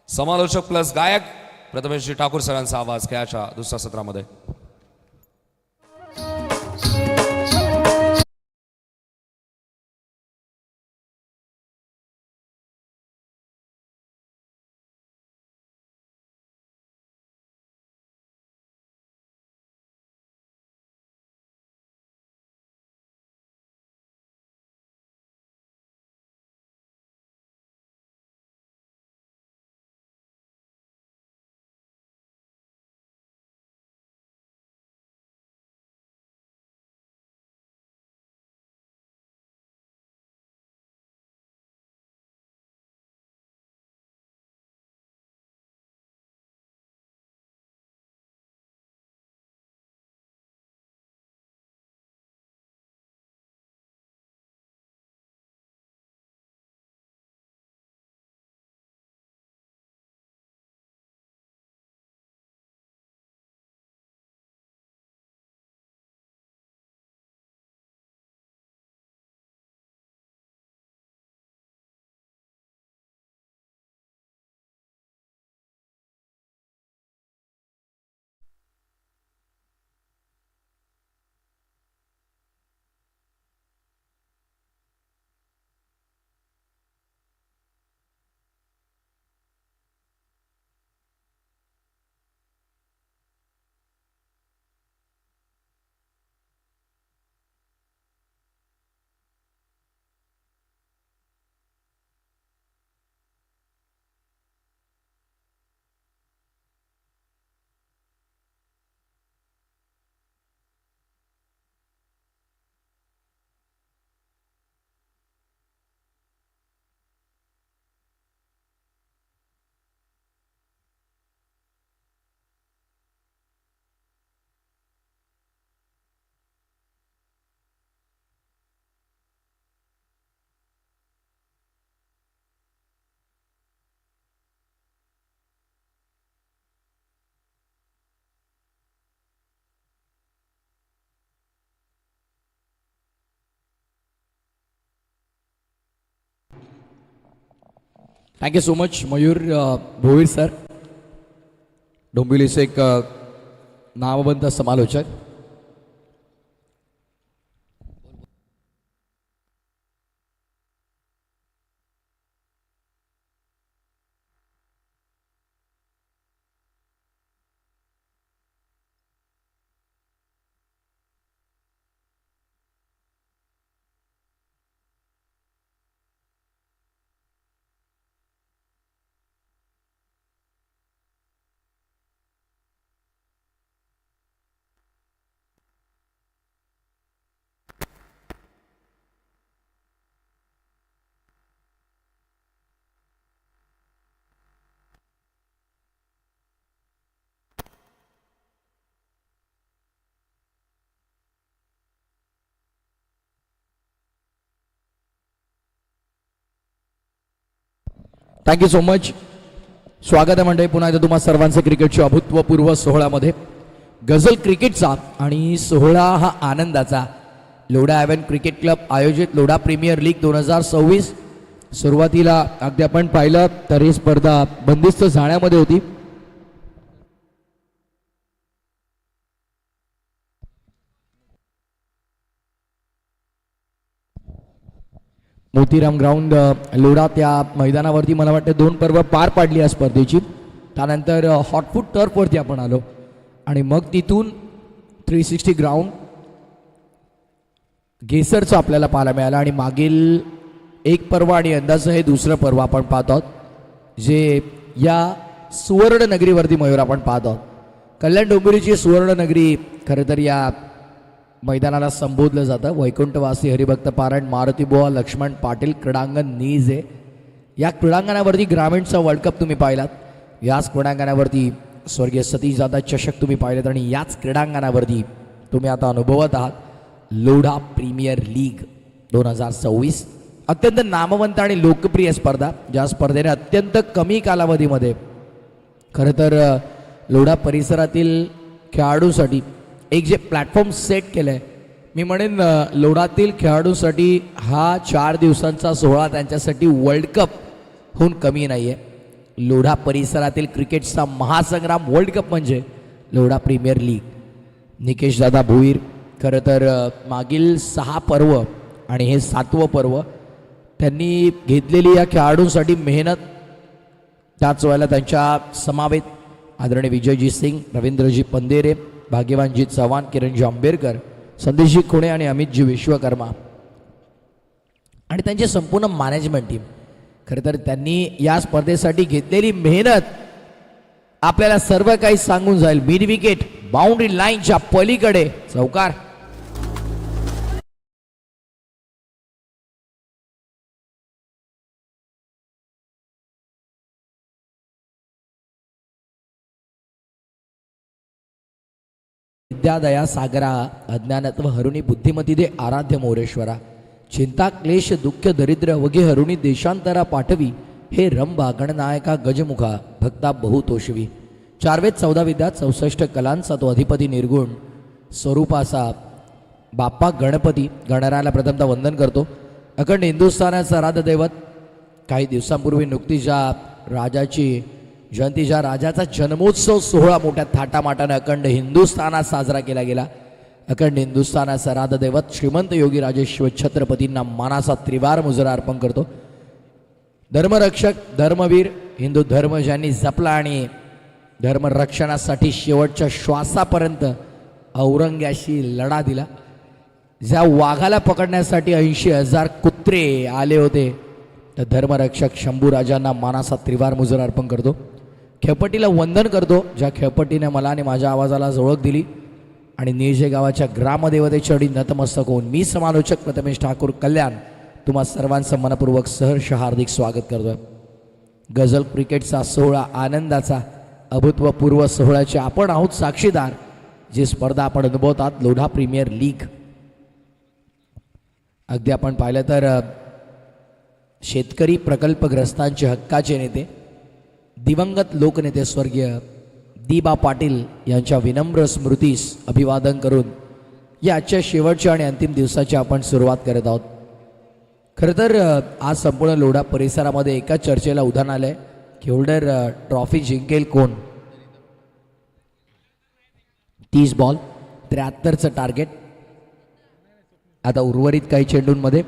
समालोचक प्लस गायक प्रथमेश ठाकूर सरांचा आवाज खेळाच्या दुसऱ्या सत्रामध्ये. Thank you so much Mayur Bhoir sir, डोंबिवलीचे एक नामवंत समालोचक. Thank you so much. स्वागत आहे मंडळी पुन्हा एकदा तुम्हा सर्वांचं क्रिकेटच्या अभूतपूर्व सोहळ्यामध्ये. गझल क्रिकेटचा आणि सोहळा हा आनंदाचा. लोढा हॅव्हन क्रिकेट क्लब आयोजित लोढा प्रीमियर लीग 2026. सुरुवातीला अगदी आपण पाहिलं तर ही स्पर्धा बंदिस्त जाण्यामध्ये होती. मोतीराम ग्राउंड लोढा त्या मैदानावरती मला वाटतं 2 पर्व पार पाडली या स्पर्धेची. त्यानंतर हॉटफूट टर्फवरती आपण आलो आणि मग तिथून 360 ग्राउंड गेसरचं आपल्याला पाहायला मिळालं आणि मागील एक पर्व आणि यंदाचं हे दुसरं पर्व आपण पाहत आहोत, जे या सुवर्ण नगरीवरती मयूर आपण पाहत आहोत. कल्याण डोंबिवलीची सुवर्ण नगरी खरं तर या मैदानाला संबोधलं जातं. वैकुंठवासी हरिभक्त पारायण मारुतीबुवा लक्ष्मण पाटील क्रीडांगण नीज आहे. या क्रीडांगणावरती ग्रामीणचा वर्ल्ड कप तुम्ही पाहिलात. याच क्रीडांगणावरती स्वर्गीय सतीशदादा चषक तुम्ही पाहिलेत आणि याच क्रीडांगणावरती तुम्ही आता अनुभवत आहात लोढा प्रीमियर लीग 2026. अत्यंत नामवंत आणि लोकप्रिय स्पर्धा, ज्या स्पर्धेने अत्यंत कमी कालावधीमध्ये खरं तर लोढा परिसरातील खेळाडूसाठी एक जे प्लॅटफॉर्म सेट केलं आहे. मी म्हणेन लोढातील खेळाडूसाठी हा 4 दिवसांचा सोहळा त्यांच्यासाठी वर्ल्ड कप होऊन कमी नाही आहे. लोढा परिसरातील क्रिकेटचा महासंग्राम वर्ल्ड कप म्हणजे लोढा प्रीमियर लीग. निकेशदादा भोईर खरं तर मागील 6 पर्व आणि हे 7वं पर्व त्यांनी घेतलेली या खेळाडूंसाठी मेहनत, त्याच वेळेला त्यांच्या समवेत आदरणीय विजयजी सिंग, रवींद्रजी पंदेरे, भाग्यवानजी चव्हाण, किरणजी आंबेडकर, संदेशजी खुणे आणि अमितजी विश्वकर्मा आणि त्यांची संपूर्ण मॅनेजमेंट टीम. खरं तर त्यांनी या स्पर्धेसाठी घेतलेली मेहनत आपल्याला सर्व काही सांगून जाईल. मिड विकेट बाउंड्री लाईनच्या पलीकडे चौकार. विद्यादया सागरा अज्ञानत्व हरुणी बुद्धिमती दे आराध्य मोरेश्वरा. चिंता क्लेश दुःख दरिद्र वगे हरुणी देशांतरा पाठवी. हे रंभा गणनायका गजमुखा भक्ता बहुतोषवी. 4 वेद 14 विद्या 64 कलांचा तो अधिपती निर्गुण स्वरूपाचा बाप्पा गणपती. गणरायाला प्रथमतः वंदन करतो. अखंड हिंदुस्थानाचा आराध्य दैवत. काही दिवसांपूर्वी नुकतीच ज्या राजाची जयंती, ज्या राजाचा जन्मोत्सव सोहळा मोठ्या थाटामाटाने अखंड हिंदुस्थानात साजरा केला गेला. अखंड हिंदुस्थानाचा आराध्य दैवत श्रीमंत योगी राजेश्वर छत्रपतींना मानाचा त्रिवार मुजरा अर्पण करतो. धर्मरक्षक, धर्मवीर, हिंदू धर्म ज्यांनी जपला आणि धर्मरक्षणासाठी शेवटच्या श्वासापर्यंत औरंग्याशी लढा दिला. ज्या वाघाला पकडण्यासाठी 80,000 कुत्रे आले होते, तर धर्मरक्षक शंभूराजांना मानाचा त्रिवार मुजरा अर्पण करतो. खेळपट्टीला वंदन करतो, ज्या खेळपट्टीने मला आणि माझ्या आवाजाला ओळख दिली आणि निजे गावाच्या ग्रामदेवतेच्या चढी नतमस्तक होऊन मी समालोचक प्रथमेश ठाकूर कल्याण तुम्हा सर्वांचं मनपूर्वक सहर्ष हार्दिक स्वागत करतोय. गझल क्रिकेटचा सोहळा आनंदाचा अभूतपूर्व सोहळ्याचे आपण आहोत साक्षीदार. जी स्पर्धा आपण अनुभवतात लोढा प्रीमियर लीग. अगदी आपण पाहिलं तर शेतकरी प्रकल्पग्रस्तांचे हक्काचे नेते, दिवंगत लोकनेते स्वर्गीय दिबा पाटील यांच्या विनम्र स्मृतीस अभिवादन करून या आजच्या शेवटच्या आणि अंतिम दिवसाची आपण सुरुवात करत आहोत. खरं तर आज संपूर्ण लोढा परिसरामध्ये एकाच चर्चेला उधाण आलंय की होल्डर ट्रॉफी जिंकेल कोण. 30 बॉल 73चं टार्गेट. आता उर्वरित काही चेंडूंमध्ये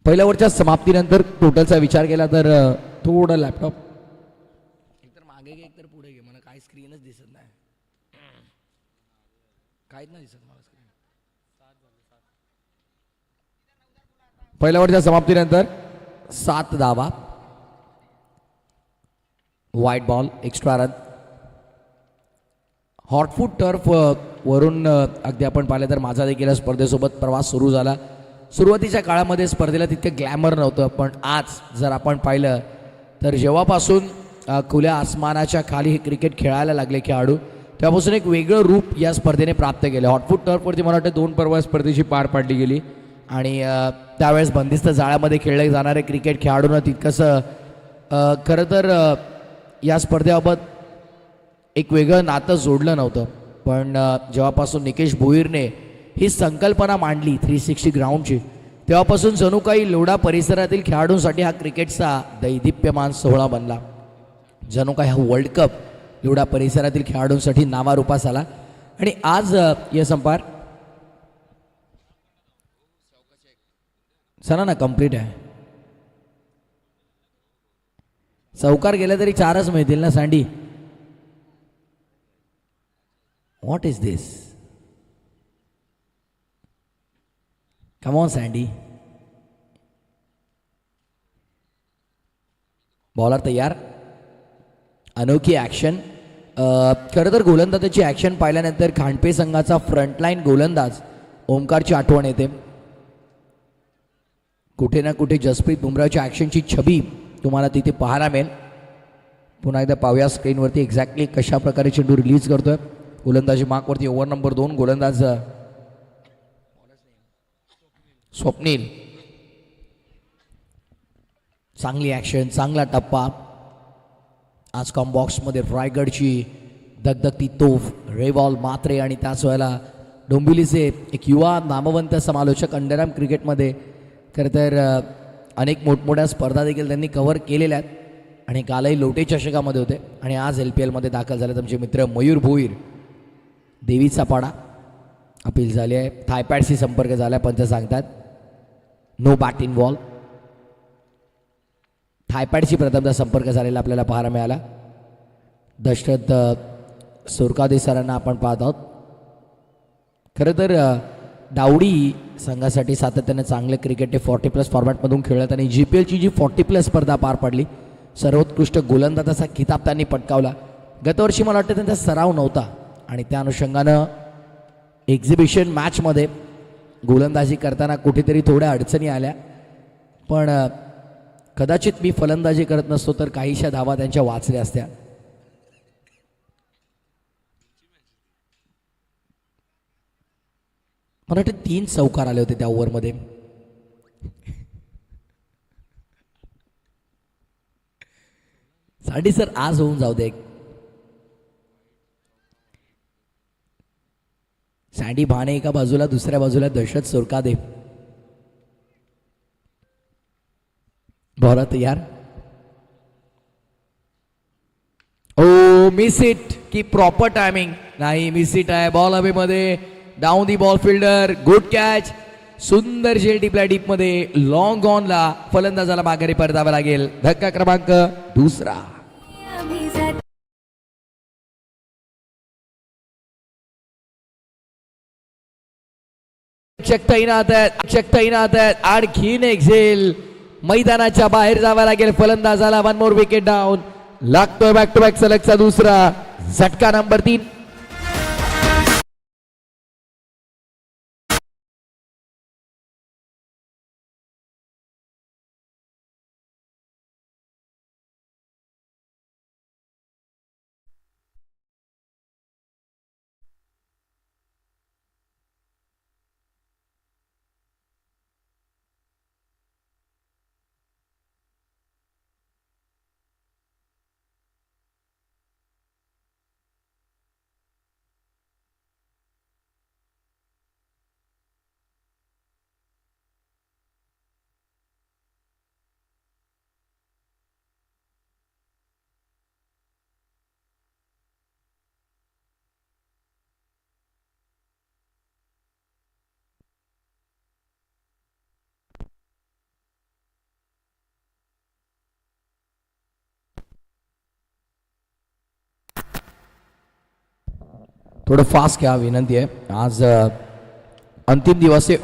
पहिल्या ओव्हरच्या समाप्तीनंतर टोटलचा विचार केला तर थोडं लॅपटॉप एकतर मागे घे एकतर पुढे घे, मला काही स्क्रीनच दिसत नाही, काहीच नाही दिसत मला स्क्रीन. पहिल्या ओव्हरच्या समाप्तीनंतर 7 धावा, white ball, extra run. Hotfoot turf वरून अगदी आपण पाहिलं तर माझा देखील स्पर्धेसोबत प्रवास सुरू झाला. सुरुवातीच्या काळामध्ये स्पर्धेला तितकं ग्लॅमर नव्हतं, पण आज जर आपण पाहिलं तर जेव्हापासून खुल्या आसमानाच्या खाली हे क्रिकेट खेळायला लागले खेळाडू, तेव्हापासून एक वेगळं रूप या स्पर्धेने प्राप्त केलं. हॉटफूट टर्फवरती मला वाटतं 2 पर्व स्पर्धेची पार पाडली गेली आणि त्यावेळेस बंदिस्त जाळ्यामध्ये खेळले जाणारे क्रिकेट खेळाडूंना तितकंसं खरं तर या स्पर्धेबाबत एक वेगळं नातं जोडलं नव्हतं. पण जेव्हापासून निकेश भोईरने ही संकल्पना मांडली 360 ग्राउंडची, तेव्हापासून जणू काही लोढा परिसरातील खेळाडूंसाठी हा क्रिकेटचा दैदिप्यमान सोहळा बनला. जणू काही हा वर्ल्ड कप लोढा परिसरातील खेळाडूंसाठी नावारूपास आला. आणि आज या संपार चला ना कंप्लीट आहे. चौकार गेला तरी 4च मिळतील ना sandy. What is this? Come on sandy. Bowler तयार. अनोखी ॲक्शन. खरं तर गोलंदाजाची ॲक्शन पाहिल्यानंतर खांडपे संघाचा फ्रंटलाईन गोलंदाज ओमकारची आठवण येते. कुठे ना कुठे जसप्रीत बुमराहच्या ॲक्शनची छबी तुम्हाला तिथे पाहायला मिळेल. पुन्हा एकदा पाहूया स्क्रीनवरती एक्झॅक्टली कशा प्रकारे चेंडू रिलीज करतोय. गोलंदाजी मार्कवरती ओव्हर नंबर 2 गोलंदाज स्वप्नील. चांगली ॲक्शन, चांगला टप्पा. आज कॉम्बॉक्समध्ये रायगडची दगदगती तोफ रेवॉल मात्रे आणि त्याच वेळेला डोंबिवलीचे एक युवा नामवंत समालोचक अंडरआर्म क्रिकेटमध्ये खरं तर अनेक मोठमोठ्या स्पर्धा देखील त्यांनी कव्हर केलेल्या आहेत आणि कालही लोटे चषकामध्ये होते आणि आज LPL मध्ये दाखल झाले तुमचे मित्र मयूर भोईर. देवीचा पाडा अपील झाली आहे. थायपॅडशी संपर्क झाला, पंच सांगतात नो बॅट इन बॉल. थायपॅडशी प्रथमदा संपर्क झालेला आपल्याला पाहायला मिळाला. दशरथ सुरकादे सरांना आपण पाहत आहोत. खरं तर डावडी संघासाठी सातत्याने चांगले क्रिकेट ते 40+ फॉर्मॅटमधून खेळत आणि GPLची जी 40+ स्पर्धा पार पडली, सर्वोत्कृष्ट गोलंदाजाचा खिताब त्यांनी पटकावला. गतवर्षी मला वाटतं त्यांचा सराव नव्हता आणि त्या अनुषंगानं एक्झिबिशन मॅचमध्ये गोलंदाजी करताना कुठेतरी थोड्या अडचणी आल्या. पण कदाचित मी फलंदाजी करत नसतो तर काहीशा धावा त्यांच्या वाचल्या असत्या. मला वाटतं 3 चौकार आले होते त्या ओव्हरमध्ये. साठी सर आज होऊन जाऊ दे. सँडी भाणे एका बाजूला, दुसऱ्या बाजूला दशरथ सुरकादे. बॉलर तयार. ओ मिस इट की प्रॉपर टायमिंग नाही, मिस इट आहे. बॉल हवेमध्ये, down the ball fielder, good catch. सुंदर झेल टिपला डीप मध्ये. लॉंग ऑनला फलंदाजाला माघारी परतावा लागेल. धक्का क्रमांक 2. आणखीन एक झेल. मैदानाच्या बाहेर जावं लागेल फलंदाजाला. 1 मोर विकेट डाऊन. लागतोय बॅक टू बॅक सलगचा दुसरा झटका नंबर 3. थोडं फास्ट घ्या विनंती आहे. आज अंतिम दिवस आहे.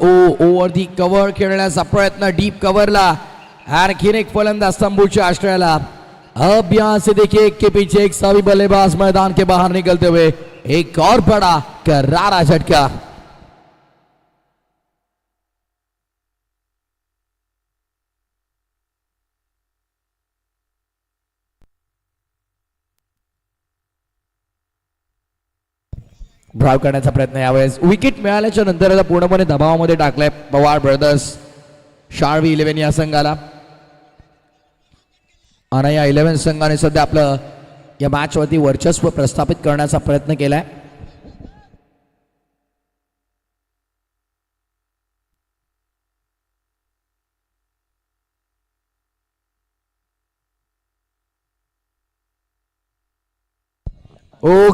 ओवरती कव्हर खेळण्याचा प्रयत्न डीप कव्हरला. आणखीन एक फलंदाज तंबूच्या आश्रयाला. अब यहां से देखिए एक के पीछे एक सभी बल्लेबाज मैदान के बाहर निकलते हुए. एक और बड़ा करारा झटका. ड्राईव्ह करण्याचा प्रयत्न यावेळेस. विकेट मिळाल्याच्या नंतर आता पूर्णपणे दबावामध्ये टाकलाय पवार ब्रदर्स शाळवी 11 या संघाला. आणि या 11 संघाने सध्या आपलं या मॅच वरती वर्चस्व प्रस्थापित करण्याचा प्रयत्न केलाय.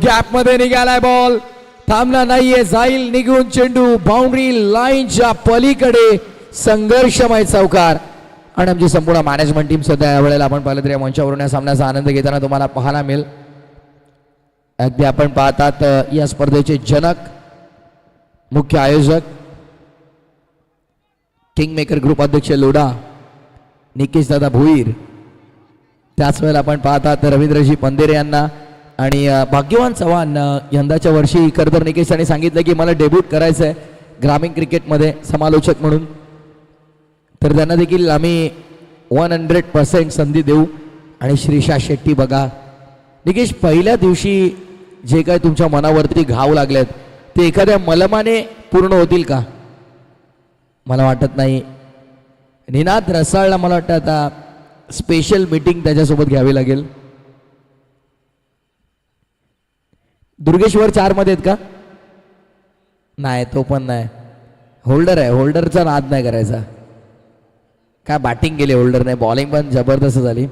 गॅप मध्ये निघालाय बॉल. थांबला नाहीये. जाईल निघून चेंडू बाउंड्री लाईनच्या पलीकडे. संघर्षमय चौकार. आणि आमची संपूर्ण मॅनेजमेंट टीम सध्या यावेळेला आपण पाहिलं तर या मंचावरून या सामन्याचा आनंद घेताना तुम्हाला पाहायला मिळेल. अगदी आपण पाहतात या स्पर्धेचे जनक मुख्य आयोजक किंग मेकर ग्रुप अध्यक्ष लोढा निकेश दादा भोईर. त्याच वेळेला आपण पाहतात रवींद्रजी पंदेरे यांना. आणि भाग्यवान चव्हाण यंदाच्या वर्षी खरं निकेश यांनी सांगितलं की मला डेब्यूट करायचं आहे ग्रामीण क्रिकेटमध्ये समालोचक म्हणून. तर त्यांना देखील आम्ही 100% संधी देऊ. आणि श्रीशा शेट्टी बघा निकेश, पहिल्या दिवशी जे काय तुमच्या मनावरती घाव लागलेत ते एखाद्या मलमाने पूर्ण होतील का? मला वाटत नाही. निनाद रसाळला मला वाटतं आता स्पेशल मीटिंग त्याच्यासोबत घ्यावी लागेल. दुर्गेश्वर 4 मध्ये आहेत का? नाही, तो पण नाही. होल्डर आहे. होल्डरचा नाद नाही करायचा. काय बॅटिंग केली होल्डरने, बॉलिंग पण जबरदस्त झाली.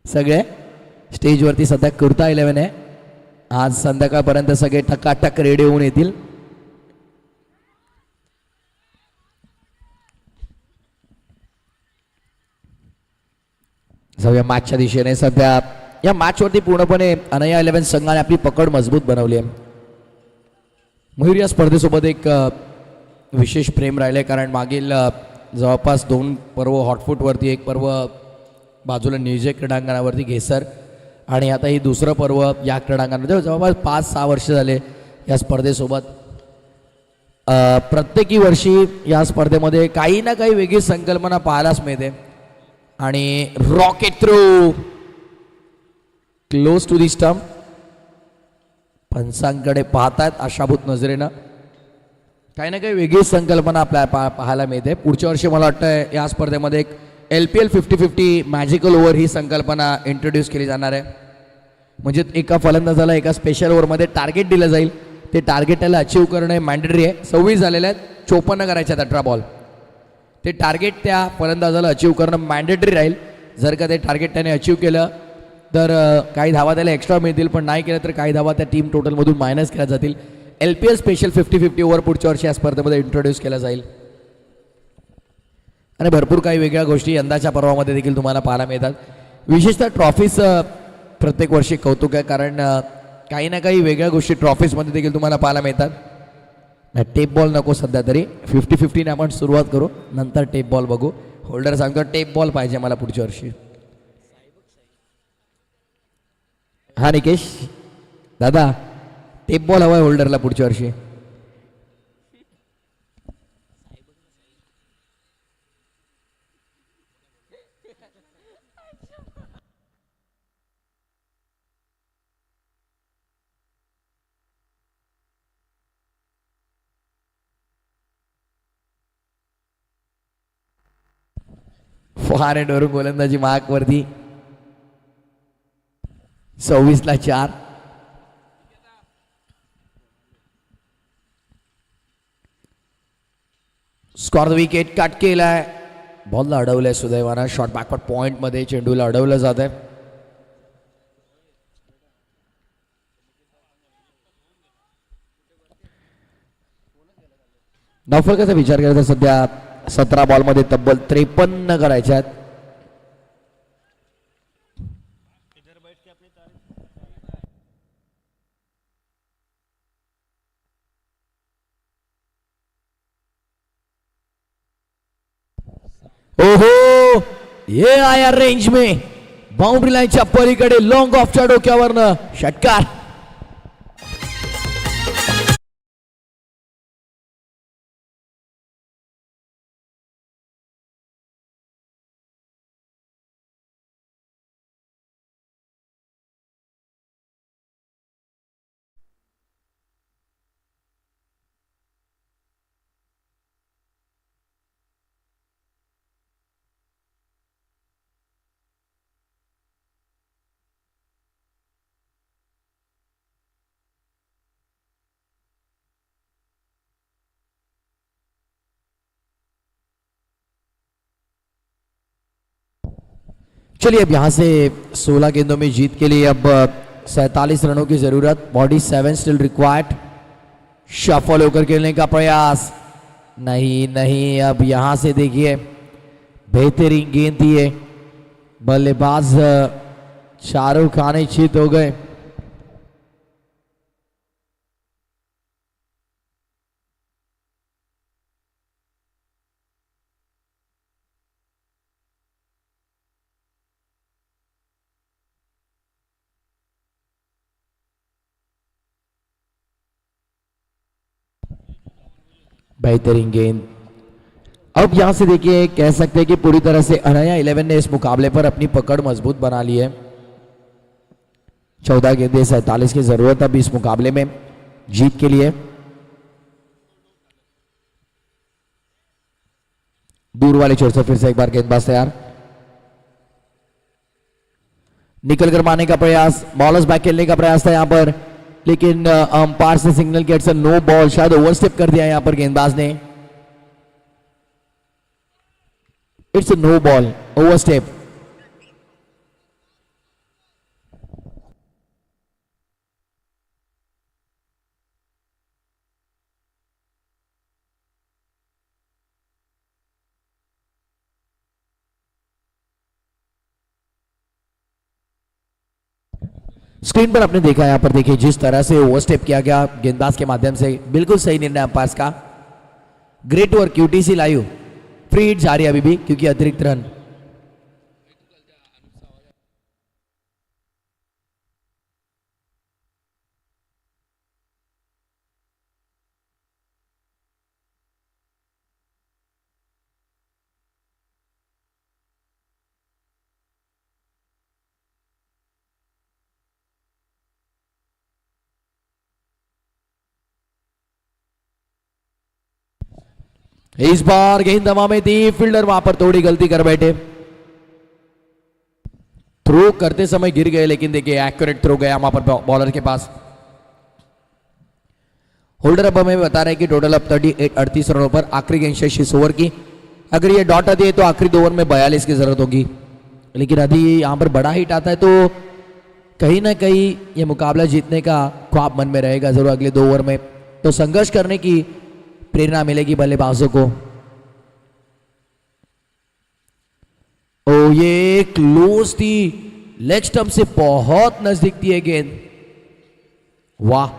सगळे स्टेजवरती सध्या कुर्ता 11 आहे. आज संध्याकाळपर्यंत सगळे टकाटक रेडी होऊन येतील. जाऊया मॅचच्या दिशेने. सध्या या मॅचवरती पूर्णपणे अनया 11 संघाने आपली पकड मजबूत बनवली आहे. मयूर या स्पर्धेसोबत एक विशेष प्रेम राहिले, कारण मागील जवळपास 2 पर्व हॉटफूटवरती, एक पर्व बाजूला नियोजक क्रीडांगणावरती घेसर, आणि आता ही दुसरं पर्व या क्रीडांगणामध्ये. जवळपास 5-6 वर्ष झाले या स्पर्धेसोबत. प्रत्येकी वर्षी या स्पर्धेमध्ये काही ना काही वेगळी संकल्पना पाहायलाच मिळते. आणि rocket throw close to the stump. पंचांकडे पाहतायत आशाभूत नजरेनं. काही ना काही वेगळी संकल्पना आपल्याला पाहायला मिळते. पुढच्या वर्षी मला वाटतं या स्पर्धेमध्ये एक LPL 50-50 मॅजिकल ओव्हर ही संकल्पना इंट्रोड्यूस केली जाणार आहे. म्हणजे एका फलंदाजाला एका स्पेशल ओव्हरमध्ये टार्गेट दिलं जाईल. ते टार्गेट त्याला अचीव करणं मॅन्डेटरी आहे. 26 झालेले आहेत, 54 करायचे आहेत 18 बॉल. ते टार्गेट त्या फलंदाजाला अचीव करणं मॅन्डेटरी राहील. जर का ते टार्गेट त्याने अचीव केलं तर काही धावा त्याला एक्स्ट्रा मिळतील, पण नाही केलं तर काही धावा त्या टीम टोटलमधून मायनस केल्या जातील. LPL स्पेशल 50-50 ओव्हर पुढच्या वर्षी या स्पर्धेमध्ये इंट्रोड्यूस केला जाईल. आणि भरपूर काही वेगळ्या गोष्टी यंदाच्या पर्वामध्ये देखील तुम्हाला पाहायला मिळतात. विशेषतः ट्रॉफीज प्रत्येक वर्षी कौतुक आहे, कारण काही ना काही वेगळ्या गोष्टी ट्रॉफीजमध्ये देखील तुम्हाला पाहायला मिळतात. टेप बॉल नको सध्या तरी, 50-50ने आपण सुरुवात करू, नंतर टेप बॉल बघू. होल्डर सांगतो टेप बॉल पाहिजे मला पुढच्या वर्षी. हा निकेश दादा, टेप बॉल हवाय होल्डरला पुढच्या वर्षी. फॉरहँडवरून गोलंदाजी मार्क वरती. 26ला 4. स्कॉर द विकेट कट केलाय. बॉलला अडवलंय सुदैवानं. शॉर्ट बॅकवर्ड पॉइंट मध्ये चेंडूला अडवलं जात आहे. धावफलकाचा विचार केला तर सध्या 17 बॉलमध्ये तब्बल 53 करायचे आहेत. ओहो, हे आया रेंज में बाउंड्री लाईनच्या पलीकडे लॉंग ऑफच्या डोक्यावरनं षटकार. चलिए अब यहां से 16 गेंदों में जीत के लिए अब 47 रनों की जरूरत. Body 7 still required. शफल होकर खेलने का प्रयास. नहीं नहीं, अब यहां से देखिए बेहतरीन गेंद थी है. बल्लेबाज शाहरुख खान चित हो गए. बेहतरीन गेंद. अब यहां से देखिए कह सकते हैं कि पूरी तरह से अनया 11 ने इस मुकाबले पर अपनी पकड़ मजबूत बना ली है. 14 गेंदें 47 की जरूरत अब इस मुकाबले में जीत के लिए. दूर वाले छोर से फिर से एक बार गेंदबाज तैयार. निकल कर मारने का प्रयास. बॉलर्स बैक खेलने का प्रयास था यहां पर, लेकिन अंपायर से सिग्नल कि इट्स अ नो बॉल. शायद ओवरस्टेप कर दिया यहां पर गेंदबाज ने. It's a no ball, overstep. Screen पर आपने देखा, यहां पर देखिए जिस तरह से ओवरस्टेप किया गया गेंदबाज के माध्यम से, बिल्कुल सही निर्णय अंपायर का. Great work UTC live. Free hit जारी अभी भी क्योंकि अतिरिक्त रन. इस बार गेंद हवा में थी. फील्डर वहां पर थोड़ी गलती कर बैठे. थ्रो करते समय गिर गए, लेकिन देखिए एक्यूरेट थ्रो गया वहां पर बॉलर के पास. होल्डर अब हमें बता रहे हैं कि टोटल अब 38 रनों पर आखिरी गेंद शेष इस ओवर की. अगर ये डॉट आती है तो आखिरी 2 ओवर में 42 की जरूरत होगी. लेकिन यदि यहां पर बड़ा हिट आता है तो कहीं ना कहीं ये मुकाबला जीतने का ख्वाब मन में रहेगा जरूर अगले 2 ओवर में. तो संघर्ष करने की प्रेरणा मिलेगी बल्लेबाजों को. ओ ये क्लोज थी. लेग स्टंप से बहुत नजदीक थी ये गेंद. वाह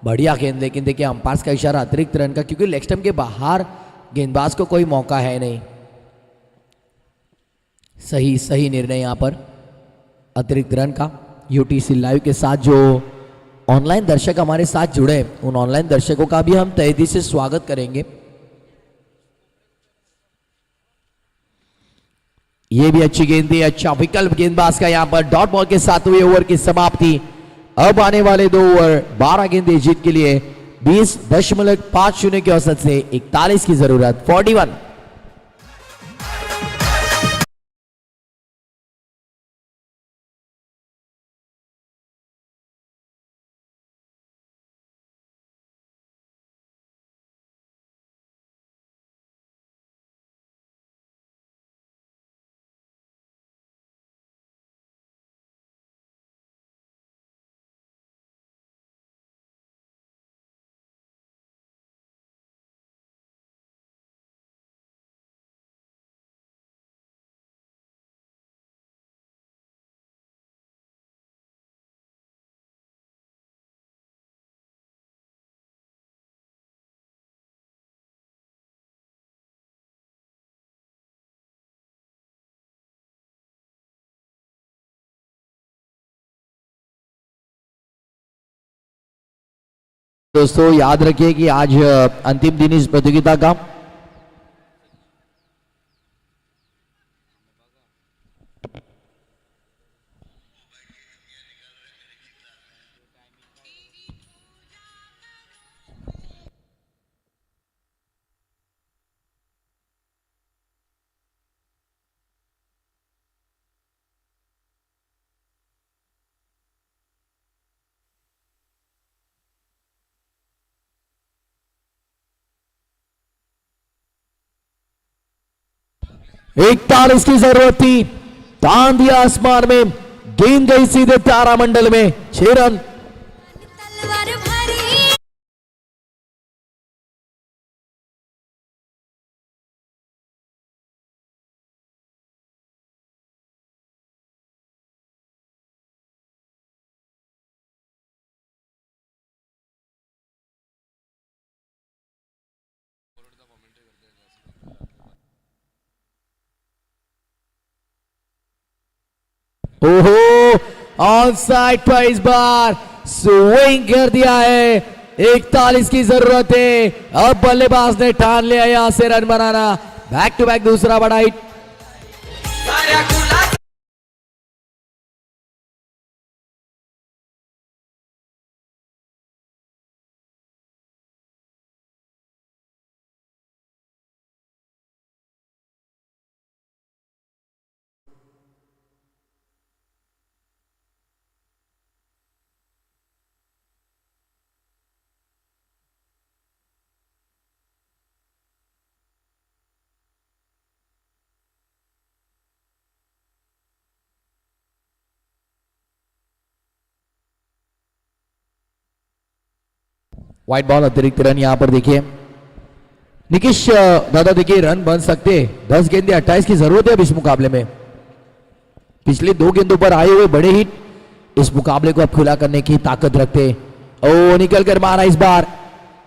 बढ़िया गेंद. लेकिन देखिए अंपायर का इशारा अतिरिक्त रन का, क्योंकि लेग स्टंप के बाहर गेंदबाज को कोई मौका है नहीं. सही सही निर्णय यहां पर अतिरिक्त रन का. यूटीसी लाइव के साथ जो ऑनलाइन दर्शक हमारे साथ जुड़े, उन ऑनलाइन दर्शकों का भी हम तहे दिल से स्वागत करेंगे. ये भी अच्छी गेंद थी. अच्छा विकल्प गेंदबाज का यहां पर. डॉट बॉल के साथ हुए ओवर की समाप्ति. अब आने वाले 2 ओवर 12 गेंदें जीत के लिए 20.50 के औसत से 41 की जरूरत. 41. दोस्तों याद रखिए कि आज अंतिम दिन इस प्रतियोगिता का। इकतालीस की जरूरत थी, तान दिया आसमान में, गेंद गई सीधे तारामंडल में। 6 रन। तलवार भारी ओहो, on side per is bar swing कर दिया है। 41 की जरूरत है, अब बल्लेबाज ने ठान लिया यहां से रन बनाना। बैक टू बैक दूसरा बड़ा हिट। व्हाइट बॉल, अतिरिक्त रन यहां पर देखिए निकिश दादा। देखिए रन बन सकते, 10 गेंदे 28 की जरूरत है अब इस मुकाबले में। पिछले 2 गेंदों पर आए हुए बड़े हिट इस मुकाबले को अब खुला करने की ताकत रखते। ओ निकल कर मारा इस बार,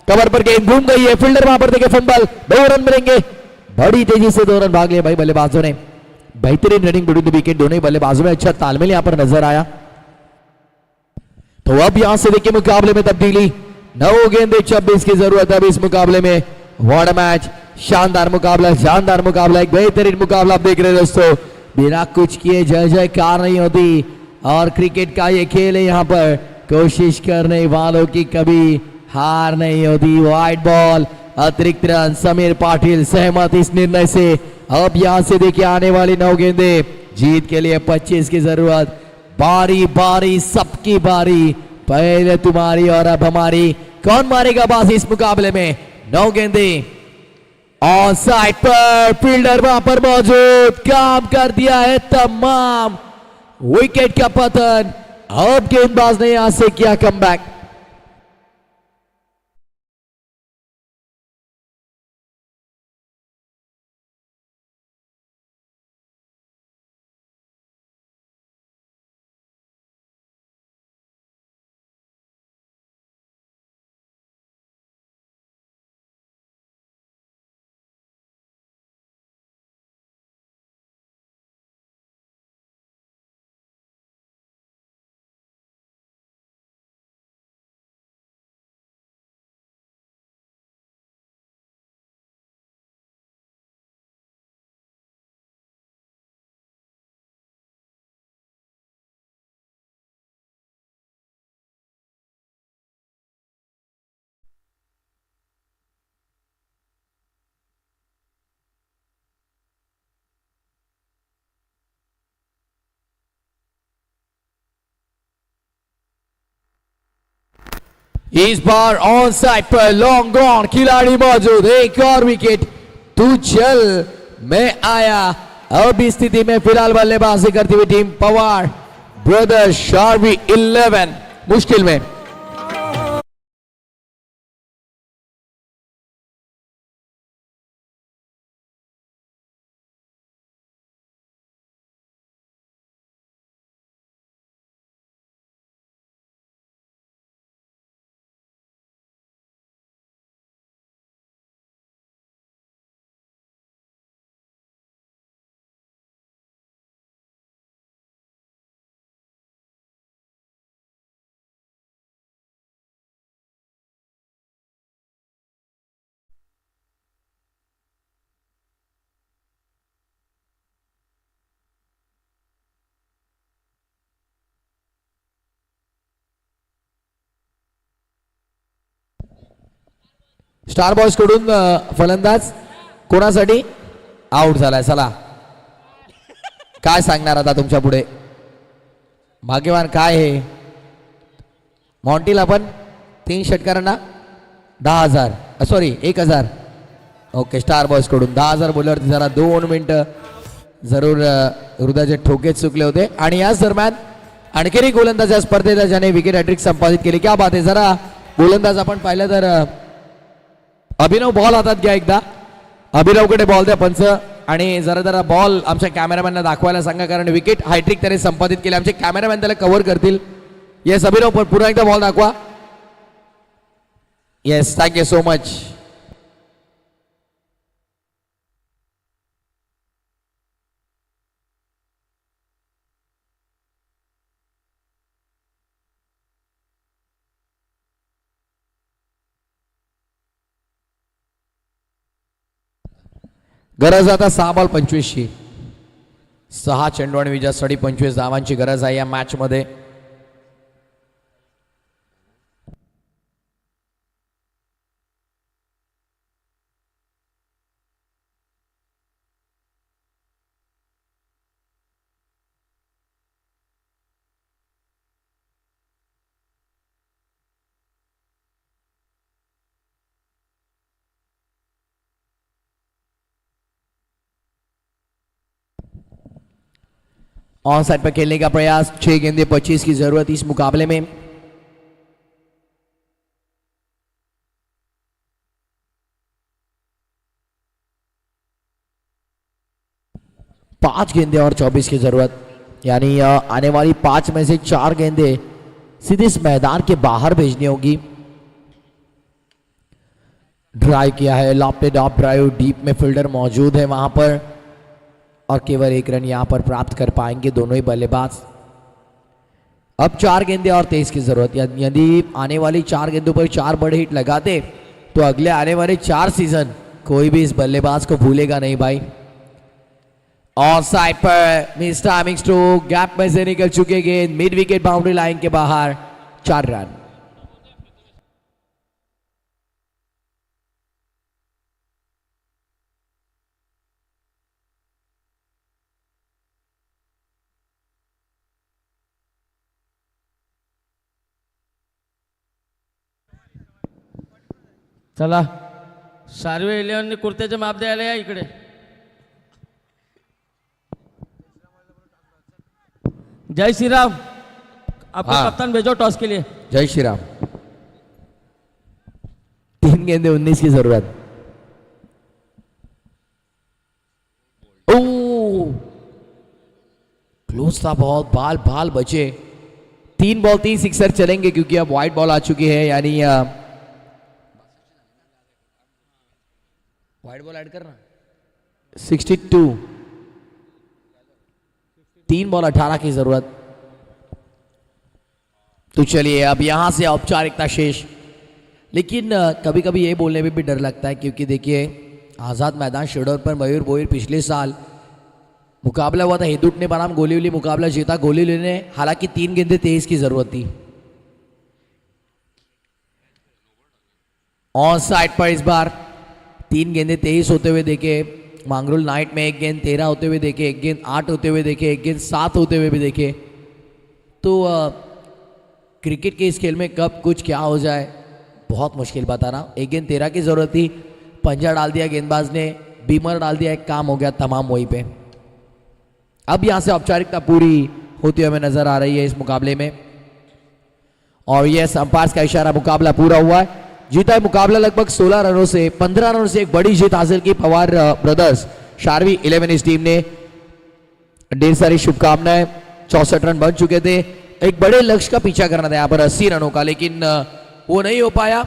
कवर पर गेंद घूम गई है, फील्डर वहां पर देखे फंबल। 2 रन मिलेंगे, बड़ी तेजी से 2 रन भाग लिए भाई बल्लेबाजों ने। बेहतरीन रनिंग बिटवीन द विकेट, दोनों ही बल्लेबाजों में अच्छा तालमेल यहां पर नजर आया। तो अब यहां से देखिए मुकाबले में तब्दीली। 9 गेंदे 26 की जरूरत है अब इस मुकाबले में। व्हाट अ मैच, शानदार मुकाबला, शानदार मुकाबला, एक बेहतरीन मुकाबला आप देख रहे हैं दोस्तों। बिना कुछ किए जय जयकार नहीं होती, और क्रिकेट का ये खेल है, यहाँ पर कोशिश करने वालों की कभी हार नहीं होती। वाइड बॉल, अतिरिक्त रन, समीर पाटिल सहमत इस निर्णय से। अब यहां से देखिए आने वाली 9 गेंदे, जीत के लिए 25 की जरूरत। बारी बारी सबकी बारी, पहले तुम्हारी और अब हमारी। कौन मारेगा बाजी इस मुकाबले में? 9 गेंदे ऑन साइड पर, फील्डर वहां पर मौजूद, काम कर दिया है तमाम। विकेट का पतन, अब गेंदबाज ने यहां से किया कमबैक। इस बार ऑन साइड पर लॉन्ग ऑन, खिलाड़ी मौजूद, एक और विकेट। तू चल मैं आया। अब इस स्थिति में फिलहाल बल्लेबाजी करती हुई टीम पवार ब्रदर्स शार्वी 11 मुश्किल में। स्टार बॉयज कडून फलंदाज कोणासाठी आउट झालाय. चला काय सांगणार आता तुमच्या पुढे. भाग्यवान काय हे. मॉन्टीला पण 3 षटकारांना 10,000 सॉरी 1,000. ओके स्टार बॉयज कडून 10,000 बोलल्यावरती जरा 2 मिनिटं जरूर हृदयाचे ठोके चुकले होते. आणि याच दरम्यान आणखी एक गोलंदाज या स्पर्धेत ज्याने विकेट हॅट्रिक संपादित केली. क्या बात आहे. जरा गोलंदाज आपण पाहिलं तर अभिनव बॉल हातात घ्या एकदा. अभिनवकडे बॉल द्या पंच. आणि जरा बॉल आमच्या कॅमेरामॅनला दाखवायला सांगा कारण विकेट हॅट्रिक त्याने संपादित केले. आमचे कॅमेरामॅन त्याला कव्हर करतील. येस अभिनव पण पुन्हा एकदा बॉल दाखवा. Yes thank you so much. गरज आता 6 बॉल 25ची. 6 चेंडू आणि विजयासाठी 25 धावांची गरज आहे या मॅच मध्ये. ऑन साइड पर खेलने का प्रयास. 6 गेंदे 25 की जरूरत इस मुकाबले में. पांच गेंदे और 24 की जरूरत. यानी आने वाली 5 में से 4 गेंदे सीधे इस मैदान के बाहर भेजनी होगी. ड्राइव किया है. Lofted of drive. डीप में फील्डर मौजूद है वहां पर और केवल 1 रन यहां पर प्राप्त कर पाएंगे दोनों ही बल्लेबाज. अब 4 गेंदे और 23 की जरूरत. यदि आने वाली 4 गेंदों पर 4 बड़े हिट लगाते तो अगले आने वाले 4 सीजन कोई भी इस बल्लेबाज को भूलेगा नहीं भाई. और साइड पर मिस टाइमिंग स्ट्रोक. गैप में से निकल चुके गेंद. मिड विकेट बाउंड्री लाइन के बाहर. 4 रन. चला शार्वी 11 कुर्त्याचे माप द्यायला या इकडे. जय श्रीराम. आपको हाँ. कप्तान भेजो टॉस के लिए. जय श्री राम. 3 गेंदे 19 की जरूरत. क्लोज था बहुत. बाल बचे. 3 बॉल 3 सिक्सर चलेंगे क्योंकि अब वाइट बॉल आ चुकी है. यानी वाइट बॉल ऐड करना. 62. 3 बॉल 18 की जरूरत. तो चलिए अब यहां से औपचारिकता शेष. लेकिन कभी कभी ये बोलने में भी डर लगता है क्योंकि देखिए आज़ाद मैदान शेडोर पर मयूर बोईर पिछले साल मुकाबला हुआ था. हेदुट ने बनाम गोलीवली मुकाबला जीता. गोलीवली ने हालांकि 3 गेंदे 23 की जरूरत थी. ऑन साइड पर इस बार 3 गेंदे 23 होते हुए देखे. मांगरोल नाइट में 1 गेंद 13 होते हुए देखे. 1 गेंद 8 होते हुए देखे. 1 गेंद 7 होते हुए भी देखे. तो क्रिकेट के इस खेल में कब कुछ क्या हो जाए बहुत मुश्किल बताना. 1 गेंद 13 की जरूरत थी. पंजा डाल दिया गेंदबाज ने. बीमर डाल दिया. एक काम हो गया तमाम वहीं पे. अब यहां से औपचारिकता पूरी होती हुई हमें नजर आ रही है इस मुकाबले में. और यह अंपायर का इशारा. मुकाबला पूरा हुआ है. जीता है मुकाबला लगभग 16 रनों से. 15 रनों से एक बड़ी जीत हासिल की पवार ब्रदर्स. शारवी 11 इस टीम ने ढेर सारी शुभकामनाएं. 64 रन बन चुके थे. एक बड़े लक्ष्य का पीछा करना था यहाँ पर 80 रनों का. लेकिन वो नहीं हो पाया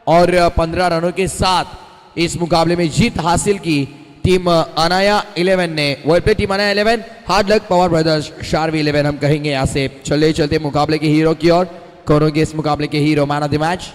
और 15 रनों के साथ इस मुकाबले में जीत हासिल की टीम अनाया 11 ने. World play team Anaya 11. Hard luck Pawar brothers. Sharvi 11 हम कहेंगे यहाँ से. चलते चलते मुकाबले के हीरो की ओर. कौन होंगे इस मुकाबले के hero man of the match.